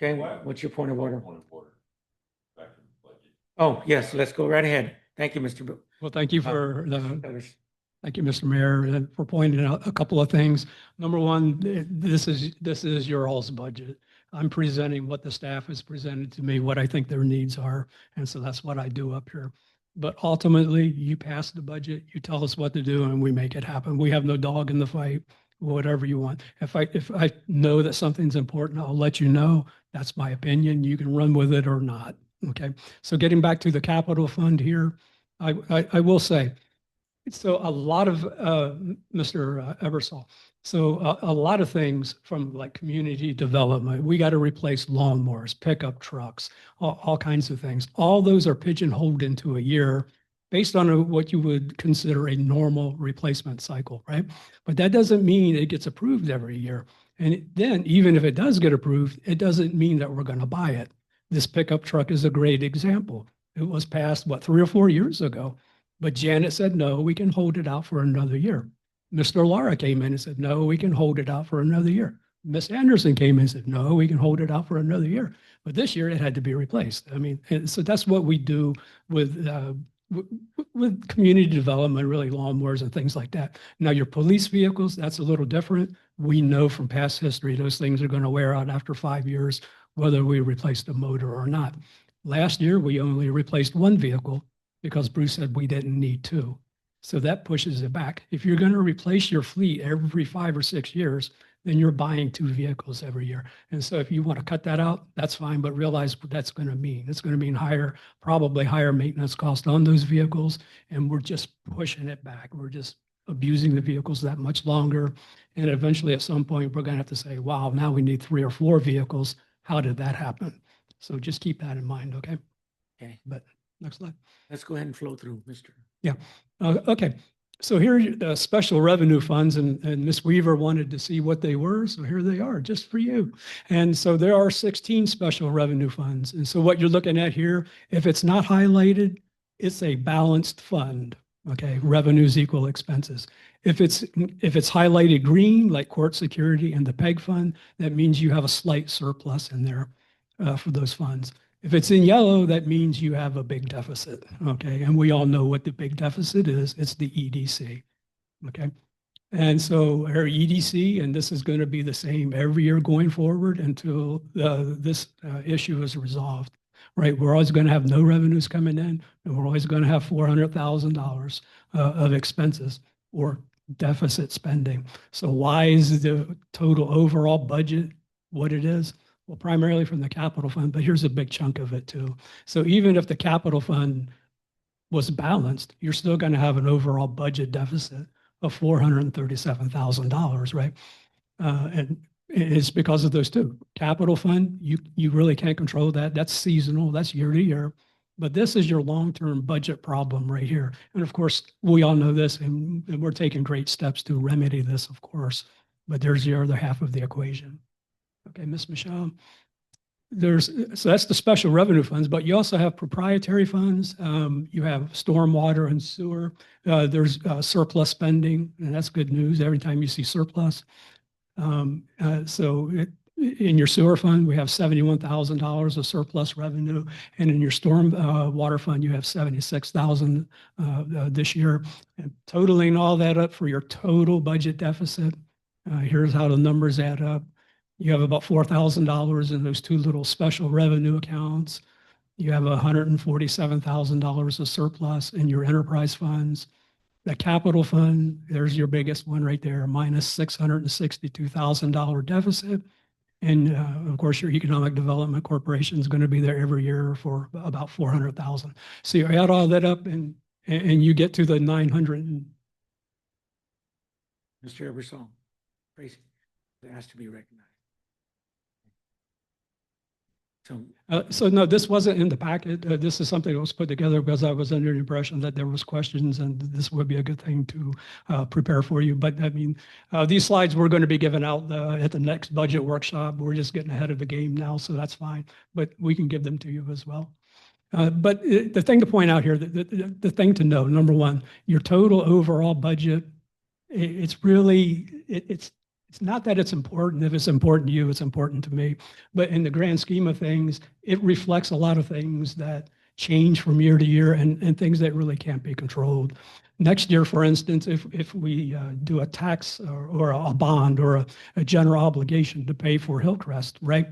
Okay, what's your point of order? Oh, yes, let's go right ahead. Thank you, Mr. Bo- Well, thank you Uh, for Evers. thank you, Mr. Mayor, and for pointing out a couple of things. Number one, this is your all's budget. I'm presenting what the staff has presented to me, what I think their needs are. And so that's what I do up here. But ultimately, you pass the budget, you tell us what to do, and we make it happen. We have no dog in the fight, whatever you want. If I know that something's important, I'll let you know. That's my opinion. You can run with it or not. Okay. So getting back to the capital fund here, I will say, so a lot of, Mr. Eversole, so a lot of things from like community development, we got to replace lawnmowers, pickup trucks, all kinds of things. All those are pigeonholed into a year based on what you would consider a normal replacement cycle, right? But that doesn't mean it gets approved every year. And then even if it does get approved, it doesn't mean that we're going to buy it. This pickup truck is a great example. It was passed, 3 or 4 years ago, but Janet said, no, we can hold it out for another year. Mr. Lara came in and said, no, we can hold it out for another year. Miss Anderson came in and said, no, we can hold it out for another year. But this year it had to be replaced. I mean, and so that's what we do with community development, really lawnmowers and things like that. Now your police vehicles, that's a little different. We know from past history, those things are going to wear out after 5 years, whether we replace the motor or not. Last year, we only replaced 1 vehicle because Bruce said we didn't need 2. So that pushes it back. If you're going to replace your fleet every 5 or 6 years, then you're buying 2 vehicles every year. And so if you want to cut that out, that's fine, but realize what that's going to mean. It's going to mean probably higher maintenance cost on those vehicles. And we're just pushing it back. We're just abusing the vehicles that much longer. And eventually at some point, we're going to have to say, wow, now we need 3 or 4 vehicles. How did that happen? So just keep that in mind, okay? Okay, But next slide. let's go ahead and flow through, Mr. Okay, so here are the special revenue funds, and Ms. Weaver wanted to see what they were, so here they are, just for you. And so there are 16 special revenue funds. And so what you're looking at here, if it's not highlighted, it's a balanced fund, okay? Revenues equal expenses. If it's highlighted green, like court security and the PEG fund, that means you have a slight surplus in there for those funds. If it's in yellow, that means you have a big deficit, okay? And we all know what the big deficit is. It's the EDC, okay? And so our EDC, and this is going to be the same every year going forward until this issue is resolved, right? We're always going to have no revenues coming in, and we're always going to have $400,000 of expenses or deficit spending. So why is the total overall budget what it is? Well, primarily from the capital fund, but here's a big chunk of it too. So even if the capital fund was balanced, you're still going to have an overall budget deficit of $437,000, right? And it's because of those two. Capital fund, you really can't control that. That's seasonal, that's year to year. But this is your long-term budget problem right here. And of course, we all know this, and we're taking great steps to remedy this, of course. But there's the other half of the equation. Okay, Ms. Michelle. So that's the special revenue funds, but you also have proprietary funds. You have stormwater and sewer. There's surplus spending, and that's good news every time you see surplus. In your sewer fund, we have $71,000 of surplus revenue, and in your storm water fund, you have $76,000 this year. And totaling all that up for your total budget deficit, here's how the numbers add up. You have about $4,000 in those two little special revenue accounts. You have $147,000 of surplus in your enterprise funds. The capital fund, there's your biggest one right there, minus $662,000 deficit. And of course, your Economic Development Corporation is going to be there every year for about $400,000. So you add all that up and you get to the 900. Mr. Ebersol, Tracy, asked to be recognized. So no, this wasn't in the packet. This is something that was put together because I was under the impression that there was questions and this would be a good thing to prepare for you. But I mean, these slides were going to be given out at the next budget workshop. We're just getting ahead of the game now, so that's fine. But we can give them to you as well. But the thing to point out here, the thing to know, number one, your total overall budget, it's really, it's not that it's important. If it's important to you, it's important to me. But in the grand scheme of things, it reflects a lot of things that change from year to year and things that really can't be controlled. Next year, for instance, if we do a tax or a bond or a general obligation to pay for Hillcrest, right?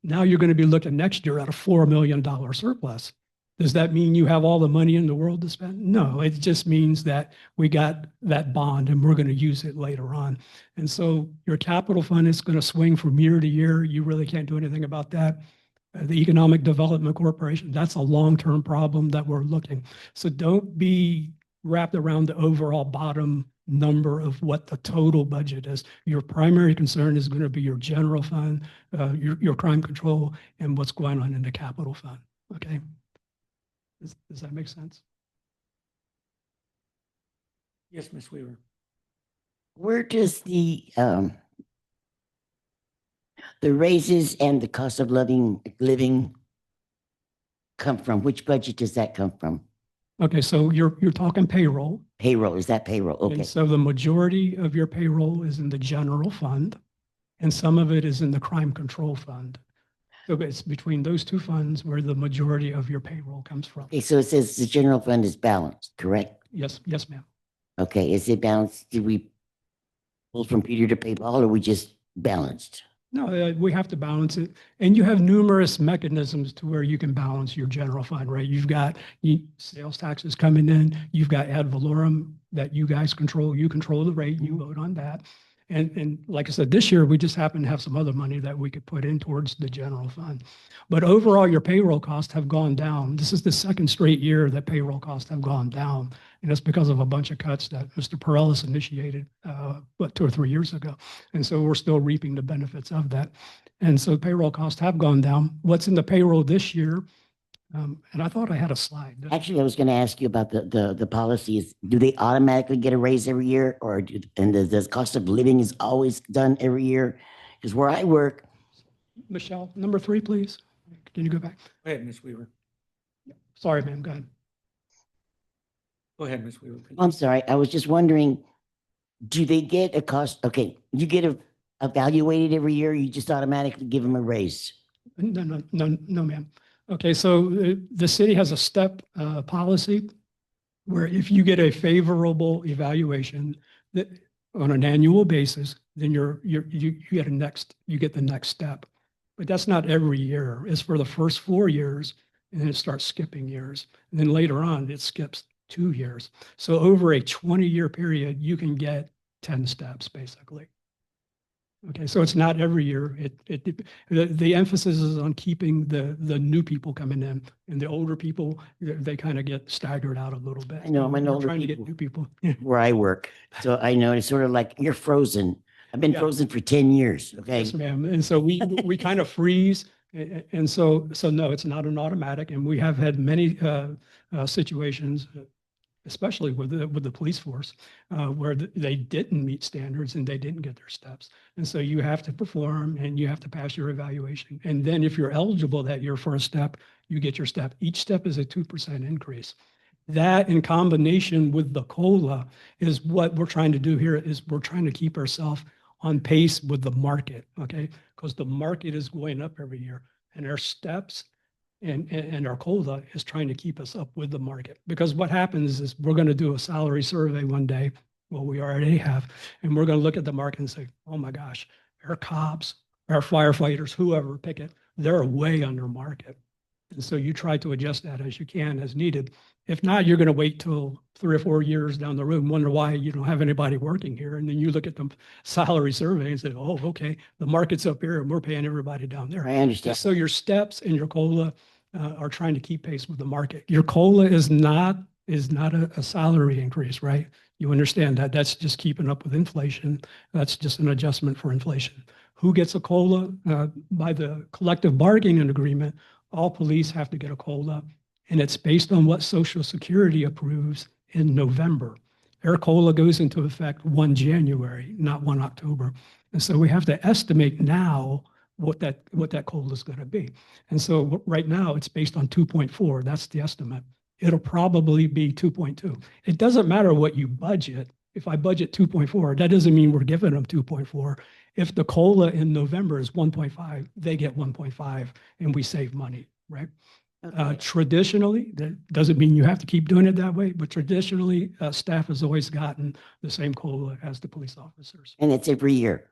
Now you're going to be looking next year at a $4 million surplus. Does that mean you have all the money in the world to spend? No, it just means that we got that bond and we're going to use it later on. And so your capital fund is going to swing from year to year. You really can't do anything about that. The Economic Development Corporation, that's a long-term problem that we're looking. So don't be wrapped around the overall bottom number of what the total budget is. Your primary concern is going to be your general fund, your crime control, and what's going on in the capital fund. Okay. Does that make sense? Yes, Ms. Weaver. Where does the raises and the cost of living come from? Which budget does that come from? Okay, so you're talking payroll. Payroll, is that payroll? Okay. And so the majority of your payroll is in the general fund, and some of it is in the crime control fund. So it's between those two funds where the majority of your payroll comes from. Okay, so it says the general fund is balanced, correct? Yes, ma'am. Okay, is it balanced? Did we pull from Peter to pay Paul, or we just balanced? No, we have to balance it. And you have numerous mechanisms to where you can balance your general fund, right? You've got sales taxes coming in. You've got ad valorem that you guys control. You control the rate. You vote on that. And like I said, this year, we just happen to have some other money that we could put in towards the general fund. But overall, your payroll costs have gone down. This is the second straight year that payroll costs have gone down. And that's because of a bunch of cuts that Mr. Perellis initiated, 2 or 3 years ago. And so we're still reaping the benefits of that. And so payroll costs have gone down. What's in the payroll this year? And I thought I had a slide. Actually, I was going to ask you about the policies. Do they automatically get a raise every year, or the cost of living is always done every year? Because where I work. Michelle, number 3, please. Can you go back? Go ahead, Ms. Weaver. Sorry, ma'am. Go ahead. Go ahead, Ms. Weaver. I'm sorry. I was just wondering, do they get a cost? Okay, you get evaluated every year. You just automatically give them a raise. No, ma'am. Okay, so the city has a step policy where if you get a favorable evaluation that on an annual basis, then you get the next step. But that's not every year. It's for the first 4 years, and then it starts skipping years. And then later on, it skips 2 years. So over a 20-year period, you can get 10 steps, basically. Okay, so it's not every year. The emphasis is on keeping the new people coming in, and the older people, they kind of get staggered out a little bit. I know, I'm an We're older trying to get people. new people. where I work. So I know it's sort of like you're frozen. I've been Yeah. frozen for 10 years. Okay. Yes, ma'am. And so we kind of freeze. And so no, it's not an automatic. And we have had many situations, especially with the police force, where they didn't meet standards and they didn't get their steps. And so you have to perform and you have to pass your evaluation. And then if you're eligible that year for a step, you get your step. Each step is a 2% increase. That in combination with the COLA is what we're trying to do here is we're trying to keep ourselves on pace with the market, okay? Because the market is going up every year and our steps and our COLA is trying to keep us up with the market. Because what happens is we're going to do a salary survey one day, well, we already have, and we're going to look at the market and say, oh my gosh, our cops, our firefighters, whoever, pick it, they're way under market. And so you try to adjust that as you can, as needed. If not, you're going to wait till 3 or 4 years down the road and wonder why you don't have anybody working here. And then you look at the salary survey and say, oh, okay, the market's up here and we're paying everybody down there. I understand. So your steps and your COLA are trying to keep pace with the market. Your COLA is not a salary increase, right? You understand that. That's just keeping up with inflation. That's just an adjustment for inflation. Who gets a COLA? By the collective bargaining agreement, all police have to get a COLA, and it's based on what Social Security approves in November. Their COLA goes into effect 1 January, not 1 October. And so we have to estimate now what that COLA is going to be. And so right now it's based on 2.4. That's the estimate. It'll probably be 2.2. It doesn't matter what you budget. If I budget 2.4, that doesn't mean we're giving them 2.4. If the COLA in November is 1.5, they get 1.5 and we save money, right? Okay. Traditionally, that doesn't mean you have to keep doing it that way, but traditionally, staff has always gotten the same COLA as the police officers. And it's every year.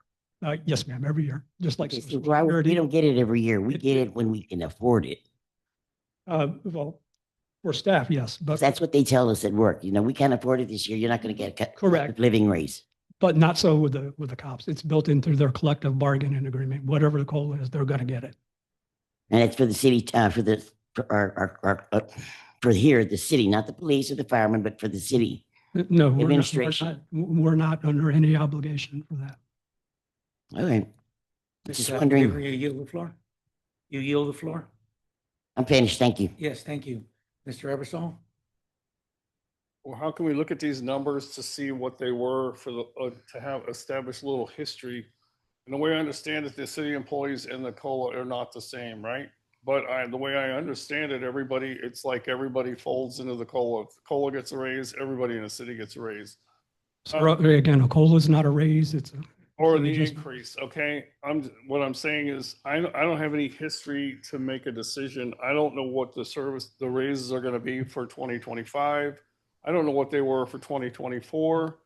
Yes, ma'am, every year, just like Okay, so Social we Security. don't get it every year. We It- get it when we can afford it. Well, for staff, yes, but That's what they tell us at work. You know, we can't afford it this year. You're not going to get a Correct. living raise. but not so with the cops. It's built into their collective bargaining agreement. Whatever the COLA is, they're going to get it. And it's for the city, for here, the city, not the police or the firemen, but for the city. No, we're Administration. we're not under any obligation for that. Okay. Just Mr. wondering. Avery, you yield the floor? You yield the floor? I'm finished. Thank you. Yes, thank you. Mr. Eversol? Well, how can we look at these numbers to see what they were for the, to have established a little history? And the way I understand it, the city employees and the COLA are not the same, right? But the way I understand it, it's like everybody folds into the COLA. If the COLA gets a raise, everybody in the city gets a raise. So again, a COLA is not a raise. It's Or So they the just- increase, okay? What I'm saying is, I don't have any history to make a decision. I don't know what the raises are gonna be for 2025. I don't know what they were for 2024,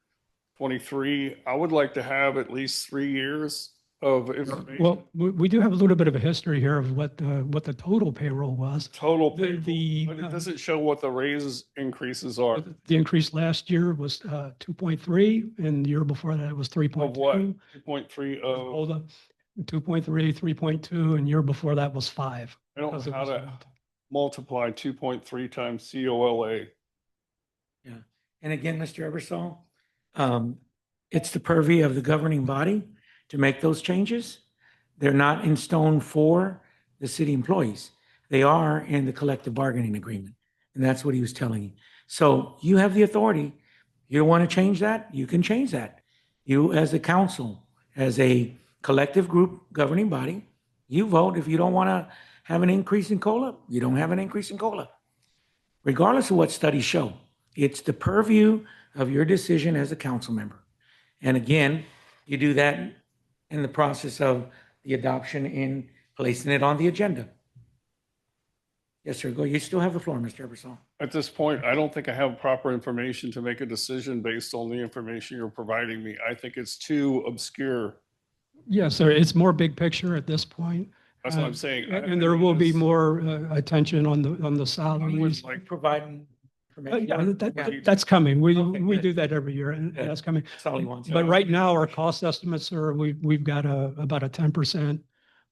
23. I would like to have at least 3 years of information. well, we do have a little bit of a history here of what the total payroll was. Total, the- the, but it uh, doesn't show what the raises increases are. The increase last year was 2.3, and the year before that it was 3.2. Of what? 2.3 of, COLA, 2.3, 3.2, and year before that was 5. I don't because know it how was, to multiply 2.3 times COLA. Yeah. And again, Mr. Eversol, it's the purview of the governing body to make those changes. They're not in stone for the city employees. They are in the collective bargaining agreement. And that's what he was telling you. So you have the authority. You don't want to change that? You can change that. You, as a council, as a collective group governing body, you vote. If you don't want to have an increase in COLA, you don't have an increase in COLA. Regardless of what studies show, it's the purview of your decision as a council member. And again, you do that in the process of the adoption and placing it on the agenda. Yes, sir. Go. You still have the floor, Mr. Eversol. At this point, I don't think I have proper information to make a decision based on the information you're providing me. I think it's too obscure. Yeah, so it's more big picture at this point. That's what I'm saying. I And there will be think more attention on the it's salaries. like Providing information? Yeah, Yeah, that's coming. We Okay, good. do that every year and Good. that's coming. That's all he wants. But right now, our cost estimates are, we've got about a 10%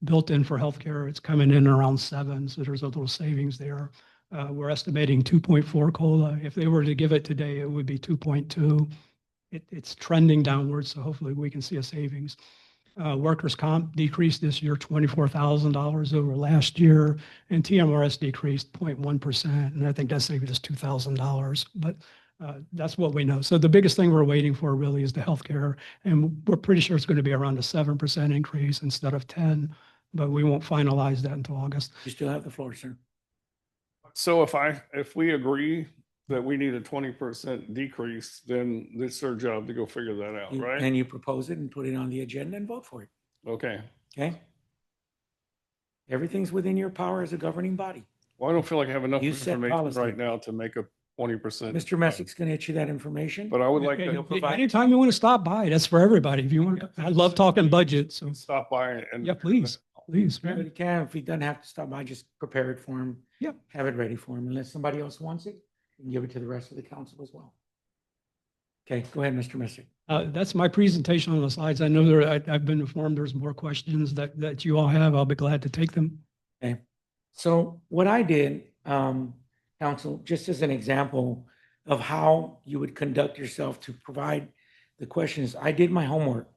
built in for healthcare. It's coming in around 7, so there's a little savings there. We're estimating 2.4 COLA. If they were to give it today, it would be 2.2. It's trending downwards, so hopefully we can see a savings. Workers' comp decreased this year $24,000 over last year, and TMRS decreased 0.1%, and I think that saved us $2,000. But that's what we know. So the biggest thing we're waiting for really is the healthcare, and we're pretty sure it's going to be around a 7% increase instead of 10, but we won't finalize that until August. You still have the floor, sir. So if we agree that we need a 20% decrease, then it's their job to go figure that out, right? And you propose it and put it on the agenda and vote for it, Okay. okay? Everything's within your power as a governing body. Well, I don't feel like I have enough You set information policy. right now to make a 20%. Mr. Messick's gonna get you that information. But I would like Okay, to provide- anytime you want to stop by, that's for everybody. If you want, I love talking budget, so stop by and. yeah, please, please. But he can, if he doesn't have to stop by, just prepare it for him. Yep. Have it ready for him. Unless somebody else wants it, you can give it to the rest of the council as well. Okay, go ahead, Mr. Messick. That's my presentation on the slides. I know I've been informed there's more questions that you all have. I'll be glad to take them. Okay, so what I did, council, just as an example of how you would conduct yourself to provide the questions, I did my homework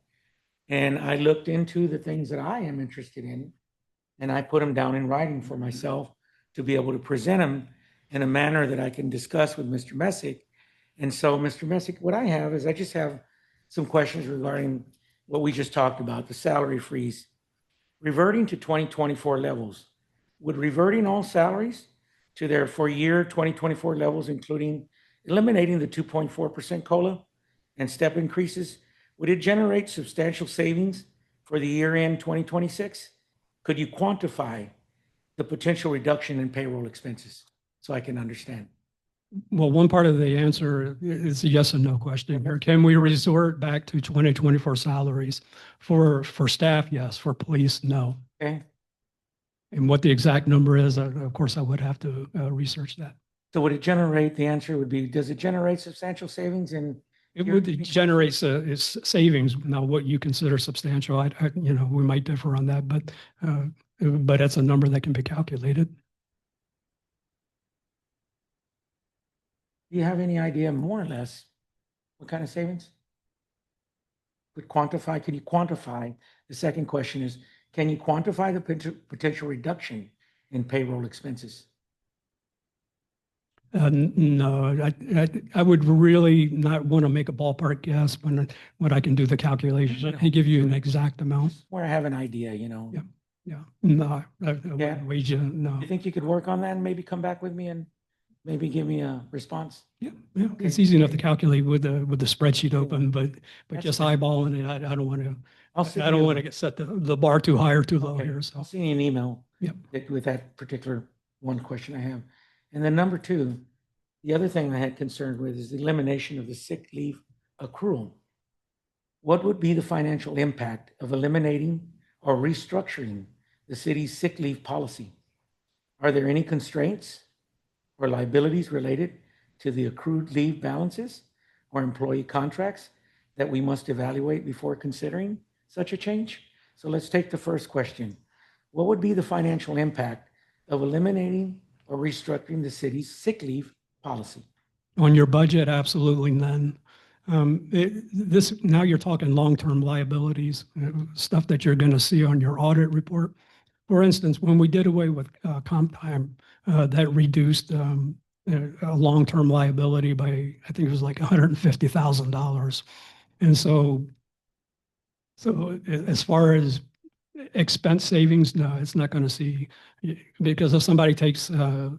and I looked into the things that I am interested in and I put them down in writing for myself to be able to present them in a manner that I can discuss with Mr. Messick. And so, Mr. Messick, what I have is I just have some questions regarding what we just talked about, the salary freeze. Reverting to 2024 levels, would reverting all salaries to their for year 2024 levels, including eliminating the 2.4% COLA and step increases, would it generate substantial savings for the year end 2026? Could you quantify the potential reduction in payroll expenses so I can understand? Well, one part of the answer is a yes and no question here. Can we resort back to 2024 salaries? For staff, yes. For police, no. Okay, And what the exact number is, of course, I would have to research that. so would it generate, the answer would be, does it generate substantial savings in? It would generate savings. Now, what you consider substantial, we might differ on that, but it's a number that can be calculated. Do you have any idea more or less what kind of savings? Could you quantify? The second question is, can you quantify the potential reduction in payroll expenses? No, I would really not want to make a ballpark guess when I can do the calculation and give you an exact amount. Where I have an idea, Yeah. Yeah, no, I wouldn't wage you, no. You think you could work on that and maybe come back with me and maybe give me a response? Yeah, it's easy enough to calculate with the spreadsheet open, but That's just fine. eyeballing it, I don't want to. I'll send I don't you- want to get set the bar too high or too low Okay, here. So I'll send you an email. Yep. With that particular one question I have. And then number two, the other thing I had concern with is the elimination of the sick leave accrual. What would be the financial impact of eliminating or restructuring the city's sick leave policy? Are there any constraints or liabilities related to the accrued leave balances or employee contracts that we must evaluate before considering such a change? So let's take the first question. What would be the financial impact of eliminating or restructuring the city's sick leave policy? on your budget, absolutely none. Now you're talking long-term liabilities, stuff that you're going to see on your audit report. For instance, when we did away with comp time, that reduced a long-term liability by, I think it was like $150,000. And so as far as expense savings, no, it's not going to see, because if somebody takes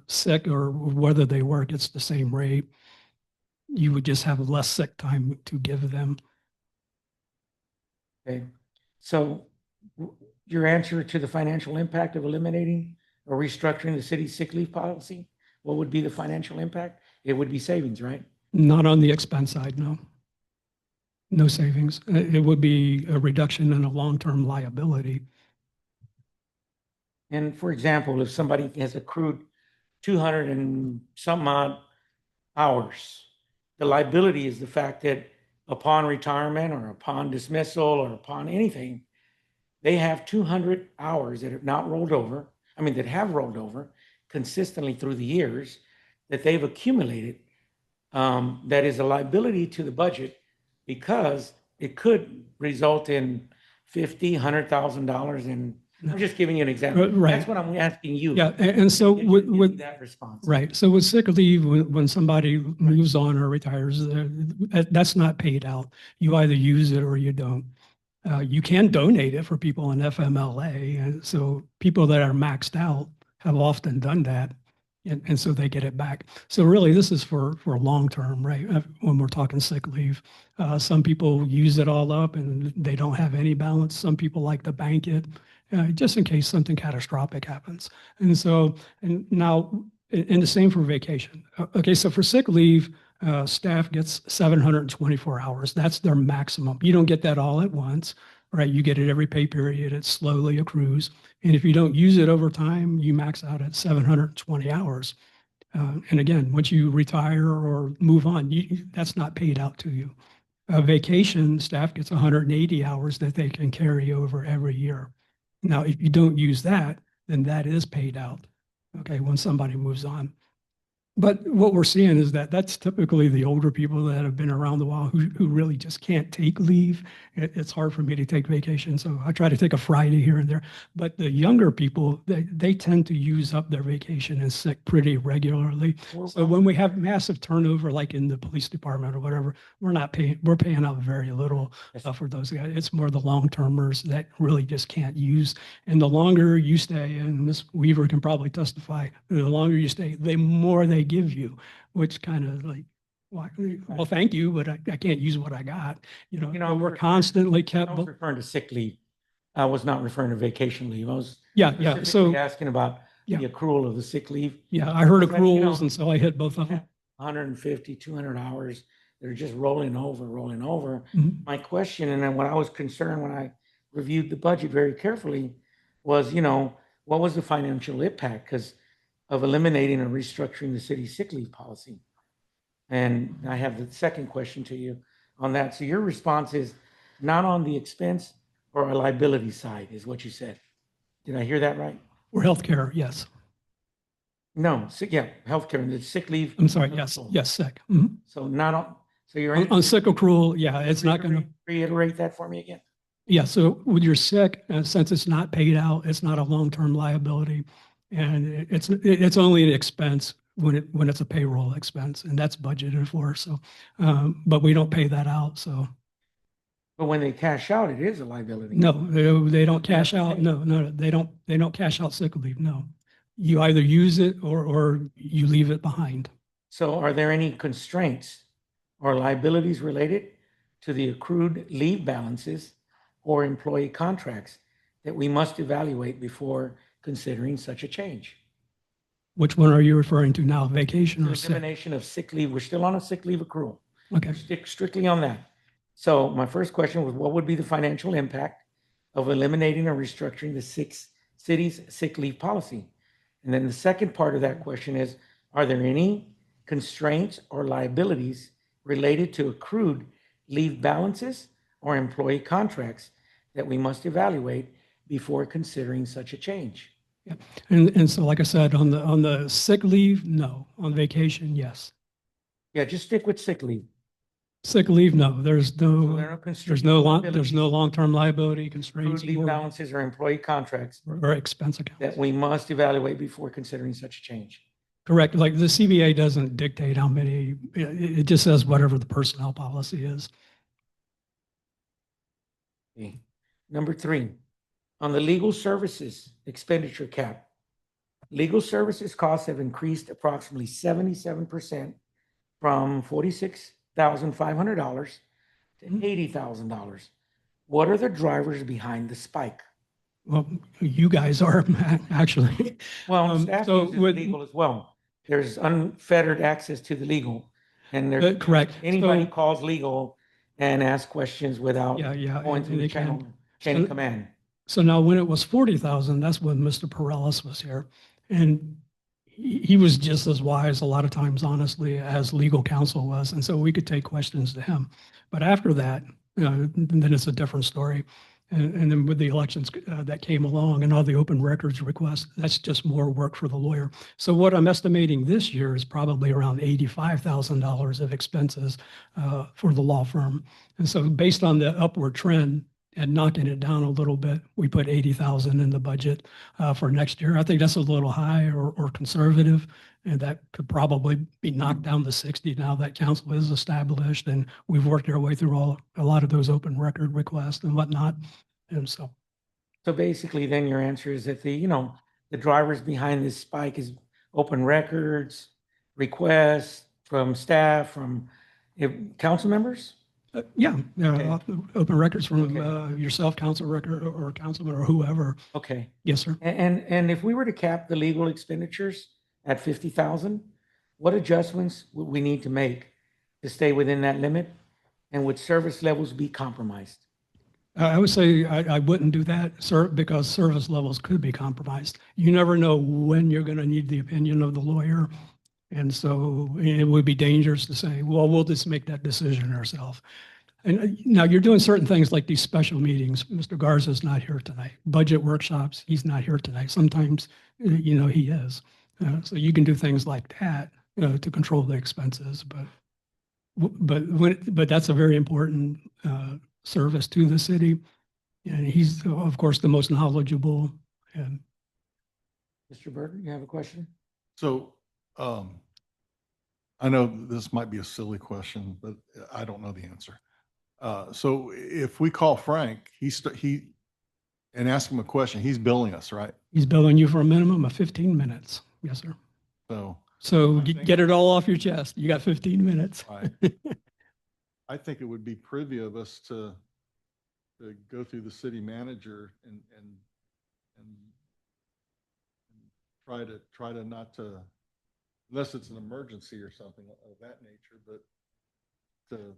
sick or whether they work, it's the same rate. You would just have less sick time to give them. Okay, so your answer to the financial impact of eliminating or restructuring the city's sick leave policy, what would be the financial impact? It would be savings, right? Not on the expense side, no. No savings. It would be a reduction in a long-term liability. And for example, if somebody has accrued 200 and some odd hours. The liability is the fact that upon retirement or upon dismissal or upon anything, they have 200 hours that have not rolled over, that have rolled over consistently through the years that they've accumulated. That is a liability to the budget because it could result in $50,000, $100,000 in, I'm just giving you an example. Right. That's what I'm asking you. Yeah, and so Can you with, give me with, that response. right, so with sick leave, when somebody moves on or retires, that's not paid out. You either use it or you don't. You can donate it for people in FMLA, and so people that are maxed out have often done that, and so they get it back. So really, this is for long-term, right? When we're talking sick leave, some people use it all up and they don't have any balance. Some people like to bank it, just in case something catastrophic happens. And so, and now, and the same for vacation. Okay, so for sick leave, staff gets 724 hours. That's their maximum. You don't get that all at once, right? You get it every pay period. It slowly accrues. And if you don't use it over time, you max out at 720 hours. And again, once you retire or move on, that's not paid out to you. Vacation, staff gets 180 hours that they can carry over every year. Now, if you don't use that, then that is paid out, okay, when somebody moves on. But what we're seeing is that that's typically the older people that have been around a while who really just can't take leave. It's hard for me to take vacation, so I try to take a Friday here and there. But the younger people, they tend to use up their vacation and sick pretty regularly. So when we have massive turnover, like in the police department or whatever, we're paying out very little for those guys. It's more the long-termers that really just can't use. And the longer you stay, and Ms. Weaver can probably testify, the longer you stay, the more they give you, which kind of like, well, thank you, but I can't use what I got. We're constantly kept. I was referring to sick leave. I was not referring to vacation leave. I was Yeah. specifically So asking about the accrual of the sick leave. yeah, I heard But, accruals, and so I hit both of them. 150, 200 hours. They're just rolling over. Mhm. My question, and then what I was concerned when I reviewed the budget very carefully was, what was the financial impact? Because of eliminating or restructuring the city's sick leave policy. And I have the second question to you on that. So your response is not on the expense or a liability side, is what you said. Did I hear that right? Or healthcare, yes. No, healthcare and the sick leave. I'm sorry, yes, sick. Mhm. So not on, so you're. On sick accrual, yeah, it's not going to. Reiterate that for me again. Yeah, so when you're sick, since it's not paid out, it's not a long-term liability. And it's only an expense when it's a payroll expense, and that's budgeted for. So, but we don't pay that out. So, But when they cash out, it is a liability. no, they don't cash out. No, they don't cash out sick leave. No, you either use it or you leave it behind. So are there any constraints or liabilities related to the accrued leave balances or employee contracts that we must evaluate before considering such a change? Which one are you referring to now? Vacation The or sick? elimination of sick leave. We're still on a sick leave accrual. Okay. Stick strictly on that. So my first question was, what would be the financial impact of eliminating or restructuring the city's sick leave policy? And then the second part of that question is, are there any constraints or liabilities related to accrued leave balances or employee contracts that we must evaluate before considering such a change? Yeah. And so, like I said, on the sick leave, no. On vacation, yes. Yeah, just stick with sick leave. Sick leave, no. There's So there are no constraints, there's no long-term liability constraints accrued leave balances or employee contracts or expense accounts. that we must evaluate before considering such a change. Correct. Like the CBA doesn't dictate how many, it just says whatever the personnel policy is. Okay. Number 3, on the legal services expenditure cap, legal services costs have increased approximately 77% from $46,500 to $80,000. What are the drivers behind the spike? Well, you guys are actually. Well, staff so uses with- legal as well. There's unfettered access to the legal, and there's Correct. anybody So- calls legal and asks questions without Yeah. going through they the can. chain of So- command. So now when it was 40,000, that's when Mr. Perellis was here. And he was just as wise a lot of times, honestly, as legal counsel was. And so we could take questions to him. But after that, then it's a different story. And then with the elections that came along and all the open records requests, that's just more work for the lawyer. So what I'm estimating this year is probably around $85,000 of expenses for the law firm. And so based on the upward trend and knocking it down a little bit, we put 80,000 in the budget for next year. I think that's a little high or conservative, and that could probably be knocked down to 60 now that council is established and we've worked our way through a lot of those open record requests and whatnot. And so, So basically, then your answer is that the drivers behind this spike is open records, requests from staff, from council members? yeah, Okay. open records from Okay. yourself, council record or councilman or whoever. Okay. Yes, sir. And if we were to cap the legal expenditures at 50,000, what adjustments would we need to make to stay within that limit? And would service levels be compromised? I would say I wouldn't do that, sir, because service levels could be compromised. You never know when you're going to need the opinion of the lawyer. And so it would be dangerous to say, well, we'll just make that decision ourselves. And now you're doing certain things like these special meetings. Mr. Garza's not here tonight. Budget workshops, he's not here tonight. Sometimes, he is. So you can do things like that to control the expenses. But that's a very important service to the city. And he's, of course, the most knowledgeable. And Mr. Burton, you have a question? So, I know this might be a silly question, but I don't know the answer. So if we call Frank, and ask him a question, he's billing us, right? he's billing you for a minimum of 15 minutes. Yes, sir. So I think- get it all off your chest. You got 15 minutes. Right. I think it would be privy of us to go through the city manager and try to not to, unless it's an emergency or something of that nature, but to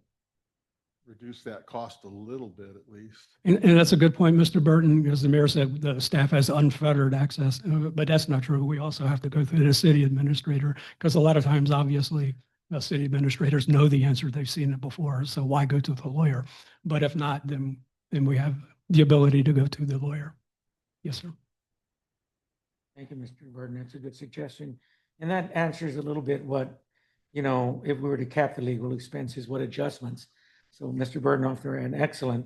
reduce that cost a little bit at least. And that's a good point, Mr. Burton, because the mayor said the staff has unfettered access, but that's not true. We also have to go through the city administrator, because a lot of times, obviously, the city administrators know the answer. They've seen it before. So why go to the lawyer? But if not, then we have the ability to go to the lawyer. Yes, sir. Thank you, Mr. Burton. That's a good suggestion. And that answers a little bit what, if we were to cap the legal expenses, what adjustments? So Mr. Burton offered an excellent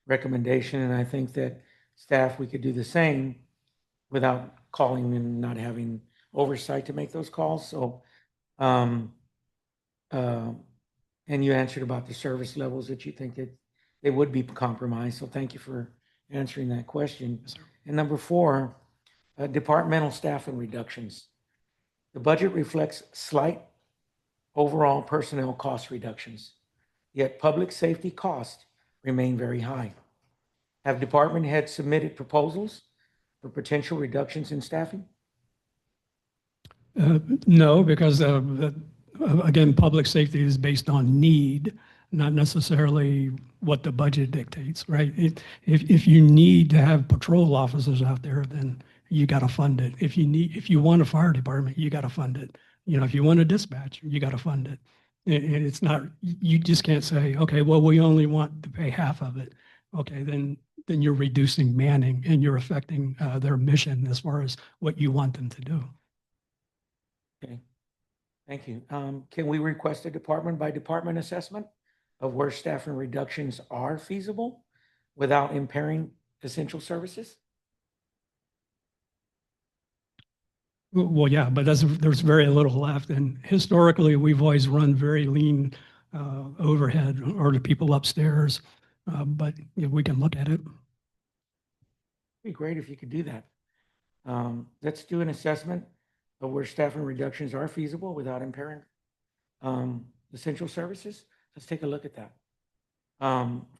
recommendation, and I think that staff, we could do the same without calling and not having oversight to make those calls. So, and you answered about the service levels that you think that they would be compromised. So thank you for answering that question. Yes, sir. And number 4, departmental staffing reductions. The budget reflects slight overall personnel cost reductions, yet public safety costs remain very high. Have department heads submitted proposals for potential reductions in staffing? No, because again, public safety is based on need, not necessarily what the budget dictates, right? If you need to have patrol officers out there, then you got to fund it. If you want a fire department, you got to fund it. If you want a dispatch, you got to fund it. And it's not, you just can't say, okay, well, we only want to pay half of it. Okay, then you're reducing manning and you're affecting their mission as far as what you want them to do. Okay, thank you. Can we request a department by department assessment of where staffing reductions are feasible without impairing essential services? Well, yeah, but there's very little left. And historically, we've always run very lean overhead or the people upstairs. But we can look at it. It'd be great if you could do that. Let's do an assessment of where staffing reductions are feasible without impairing essential services. Let's take a look at that.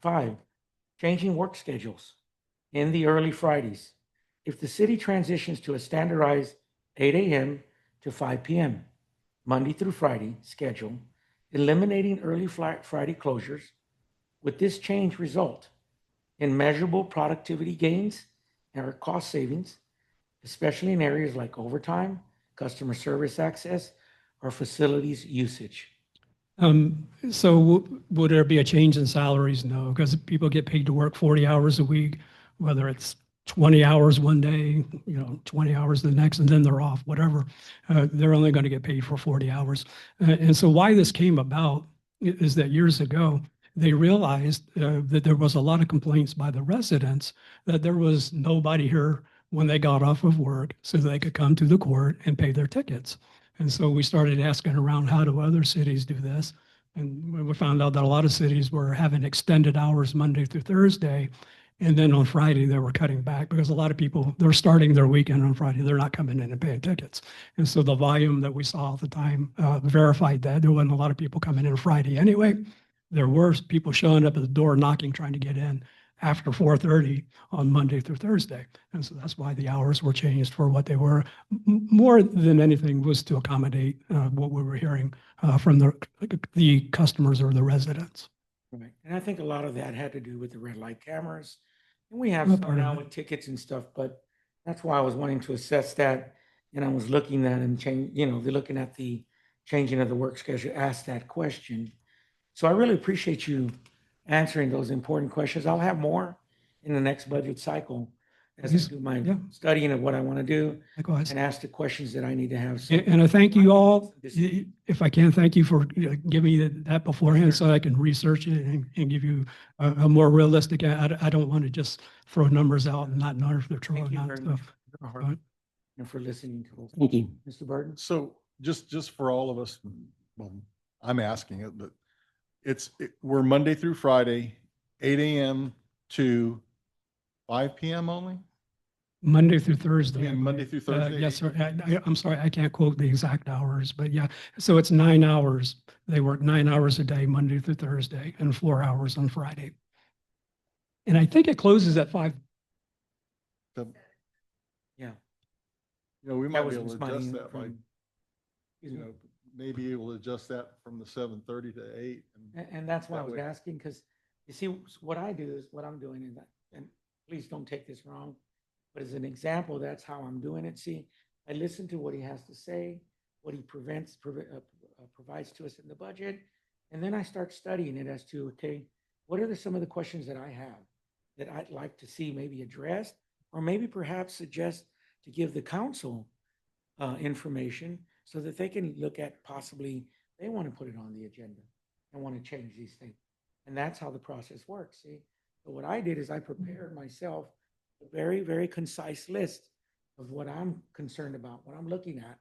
5, changing work schedules in the early Fridays. If the city transitions to a standardized 8 a.m. to 5 p.m., Monday through Friday schedule, eliminating early Friday closures, would this change result in measurable productivity gains or cost savings, especially in areas like overtime customer service access, or facilities usage? So would there be a change in salaries? No, because people get paid to work 40 hours a week, whether it's 20 hours one day, 20 hours the next, and then they're off, whatever. They're only going to get paid for 40 hours. And so why this came about is that years ago, they realized that there was a lot of complaints by the residents that there was nobody here when they got off of work so they could come to the court and pay their tickets. And so we started asking around, how do other cities do this? And we found out that a lot of cities were having extended hours Monday through Thursday. And then on Friday, they were cutting back because a lot of people, they're starting their weekend on Friday. They're not coming in and paying tickets. And so the volume that we saw at the time verified that there wasn't a lot of people coming in Friday anyway. There were people showing up at the door knocking, trying to get in after 4:30 on Monday through Thursday. And so that's why the hours were changed for what they were. More than anything was to accommodate what we were hearing from the customers or the residents. Right. And I think a lot of that had to do with the red light cameras. And we have Well, some part of now it. with tickets and stuff, but that's why I was wanting to assess that. And I was looking at and looking at the changing of the work schedule, ask that question. So I really appreciate you answering those important questions. I'll have more in the next budget cycle as I do my Yeah. studying of what I want to do Likewise. and ask the questions that I need to have. So And I thank you all, if I can, thank you for giving me that beforehand so I can research it and give you a more realistic, I don't want to just throw numbers out and not know if they're true or Thank you not. very So, much for your hard but- and for listening to us. Thank you. Mr. Burton? So just for all of us, well, I'm asking it, but we're Monday through Friday, 8 a.m. to 5 p.m. only? Monday through Thursday. Yeah, Monday through Thursday. Yes, sir. I'm sorry, I can't quote the exact hours, but yeah. So it's 9 hours. They work 9 hours a day, Monday through Thursday, and 4 hours on Friday. And I think it closes at 5. Yeah. We might That be was able to adjust my- that by, Excuse me. maybe able to adjust that from the 7:30 to 8. And that's why I that was way. asking, because you see, what I do is, what I'm doing is that, and please don't take this wrong, but as an example, that's how I'm doing it. See, I listen to what he has to say, what he provides to us in the budget, and then I start studying it as to, okay, what are some of the questions that I have that I'd like to see maybe addressed, or maybe perhaps suggest to give the council information so that they can look at possibly, they want to put it on the agenda and want to change these things. And that's how the process works, see? So what I did is I prepared myself a very, very concise list of what I'm concerned about, what I'm looking at.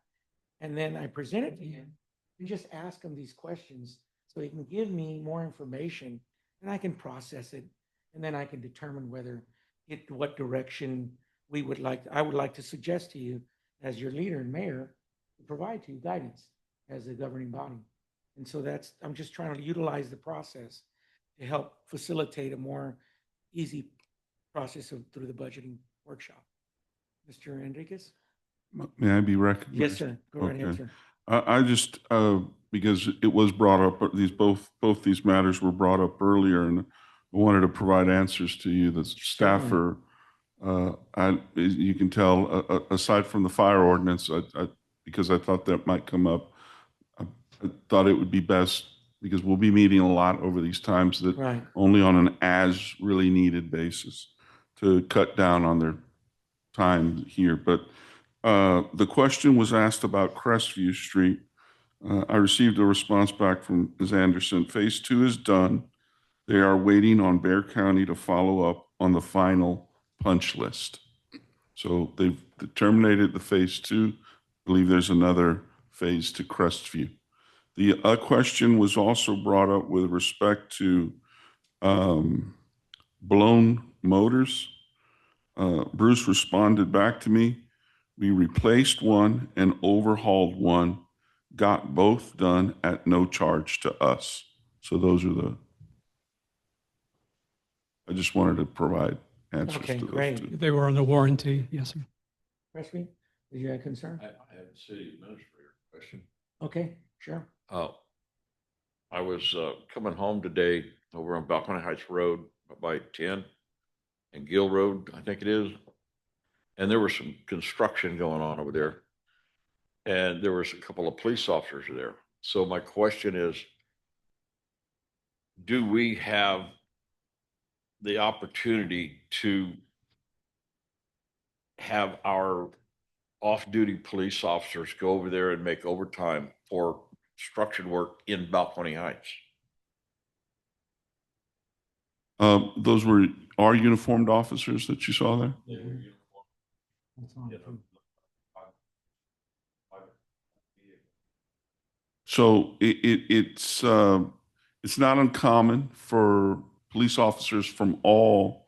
And then I present it to him and just ask him these questions so he can give me more information and I can process it. And then I can determine what direction I would like to suggest to you as your leader and mayor to provide to you guidance as a governing body. And so I'm just trying to utilize the process to help facilitate a more easy process through the budgeting workshop. Mr. Enriquez? May I be recognized? Yes, sir. Go right ahead, Okay. sir. I just, because it was brought up, both these matters were brought up earlier, and I wanted to provide answers to you. The staffer, you can tell, aside from the fire ordinance, because I thought that might come up, I thought it would be best, because we'll be meeting a lot over these times, that Right. only on an as really needed basis to cut down on their time here. But the question was asked about Crestview Street. I received a response back from Ms. Anderson. Phase 2 is done. They are waiting on Bear County to follow up on the final punch list. So they've terminated the Phase 2. I believe there's another phase to Crestview. The question was also brought up with respect to blown motors. Bruce responded back to me. We replaced one and overhauled one, got both done at no charge to us. So those are I just wanted to provide answers Okay, to those great. two. They were under warranty, yes, sir. Crestview, did you have a concern? I have a city administrator question. Okay, sure. I was coming home today over on Balcony Heights Road by 10 and Gill Road, I think it is. And there was some construction going on over there. and there was a couple of police officers there. So my question is, do we have the opportunity to have our off-duty police officers go over there and make overtime for structured work in Balcony Heights? Those were our uniformed officers that you saw there? So it's not uncommon for police officers from all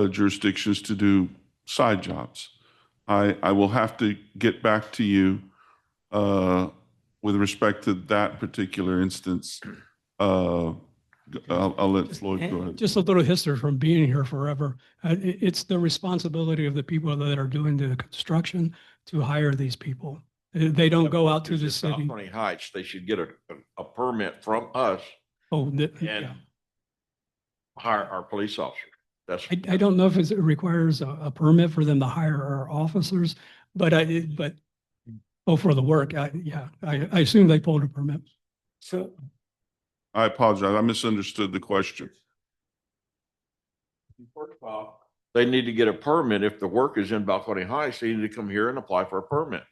jurisdictions to do side jobs. I will have to get back to you with respect to that particular instance. I'll let Floyd go ahead. Just a little history from being here forever. It's the responsibility of the people that are doing the construction to hire these people. They don't go out to the Just in city. Balcony Heights, they should get a permit from us Oh, and yeah. hire our police officer. That's. I don't know if it requires a permit for them to hire our officers, but for the work, I assume they pulled a permit. So, I apologize. I misunderstood the question. First off, they need to get a permit. If the work is in Balcony Heights, they need to come here and apply for a permit.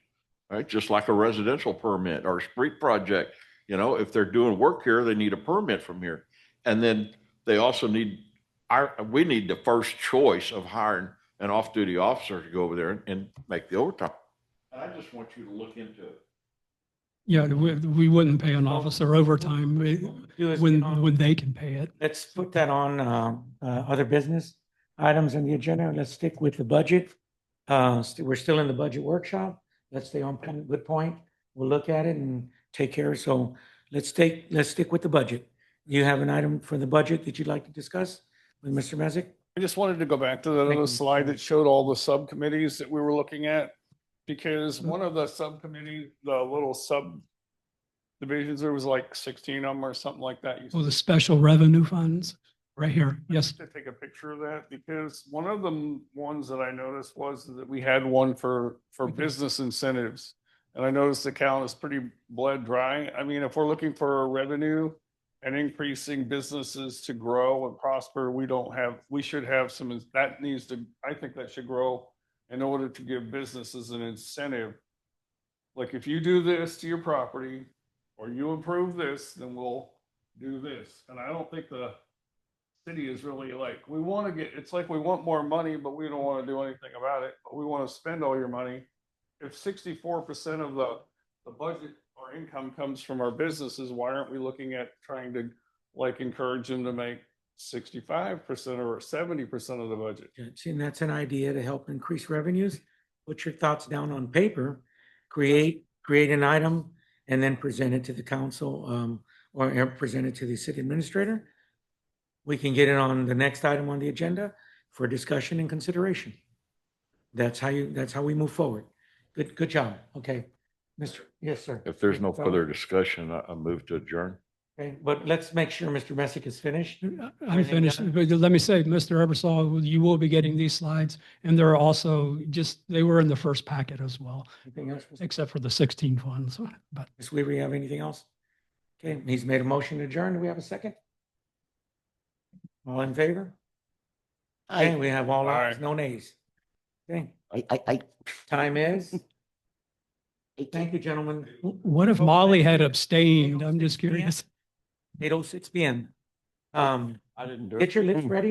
Right? Just like a residential permit or a street project. You know, if they're doing work here, they need a permit from here. And then they also need we need the first choice of hiring an off-duty officer to go over there and make the overtime. And I just want you to look into it. Yeah, we wouldn't pay an officer overtime do is, when they can pay it. let's put that on other business items on the agenda. Let's stick with the budget. We're still in the budget workshop. Let's stay on point, good point. We'll look at it and take care. So let's stick with the budget. You have an item for the budget that you'd like to discuss with Mr. Mezek? I just wanted to go back to that Thank other you. slide that showed all the subcommittees that we were looking at. Because one of the subcommittees, the little subdivisions, there was like 16 of them or something like that. You Oh, the special revenue funds, right here. Yes. to take a picture of that because one of the ones that I noticed was that we had one for business incentives. And I noticed the count is pretty bled dry. I mean, if we're looking for revenue and increasing businesses to grow and prosper, we should have some, I think that should grow in order to give businesses an incentive. Like if you do this to your property or you improve this, then we'll do this. And I don't think the city is really like, it's like we want more money, but we don't want to do anything about it. But we want to spend all your money. If 64% of the budget or income comes from our businesses, why aren't we looking at trying to like encourage them to make 65% or 70% of the budget? See, and that's an idea to help increase revenues. Put your thoughts down on paper, create an item, and then present it to the council or present it to the city administrator. We can get it on the next item on the agenda for discussion and consideration. That's how we move forward. Good job. Okay. Yes, sir. If there's no further discussion, I move to adjourn. Okay, but let's make sure Mr. Messick is finished. I'm finished. But let me say, Mr. Ebersol, you will be getting these slides. And they're also they were in the first packet as well, Anything else? except for the 16 funds. But Ms. Weaver, you have anything else? Okay, he's made a motion to adjourn. Do we have a second? All in favor? Okay, we have all ayes, Aye. no nays. Okay, I time is, thank you, gentlemen, what if Molly had abstained? I'm just curious. 8:06 PM. I didn't do it. Get your lips ready.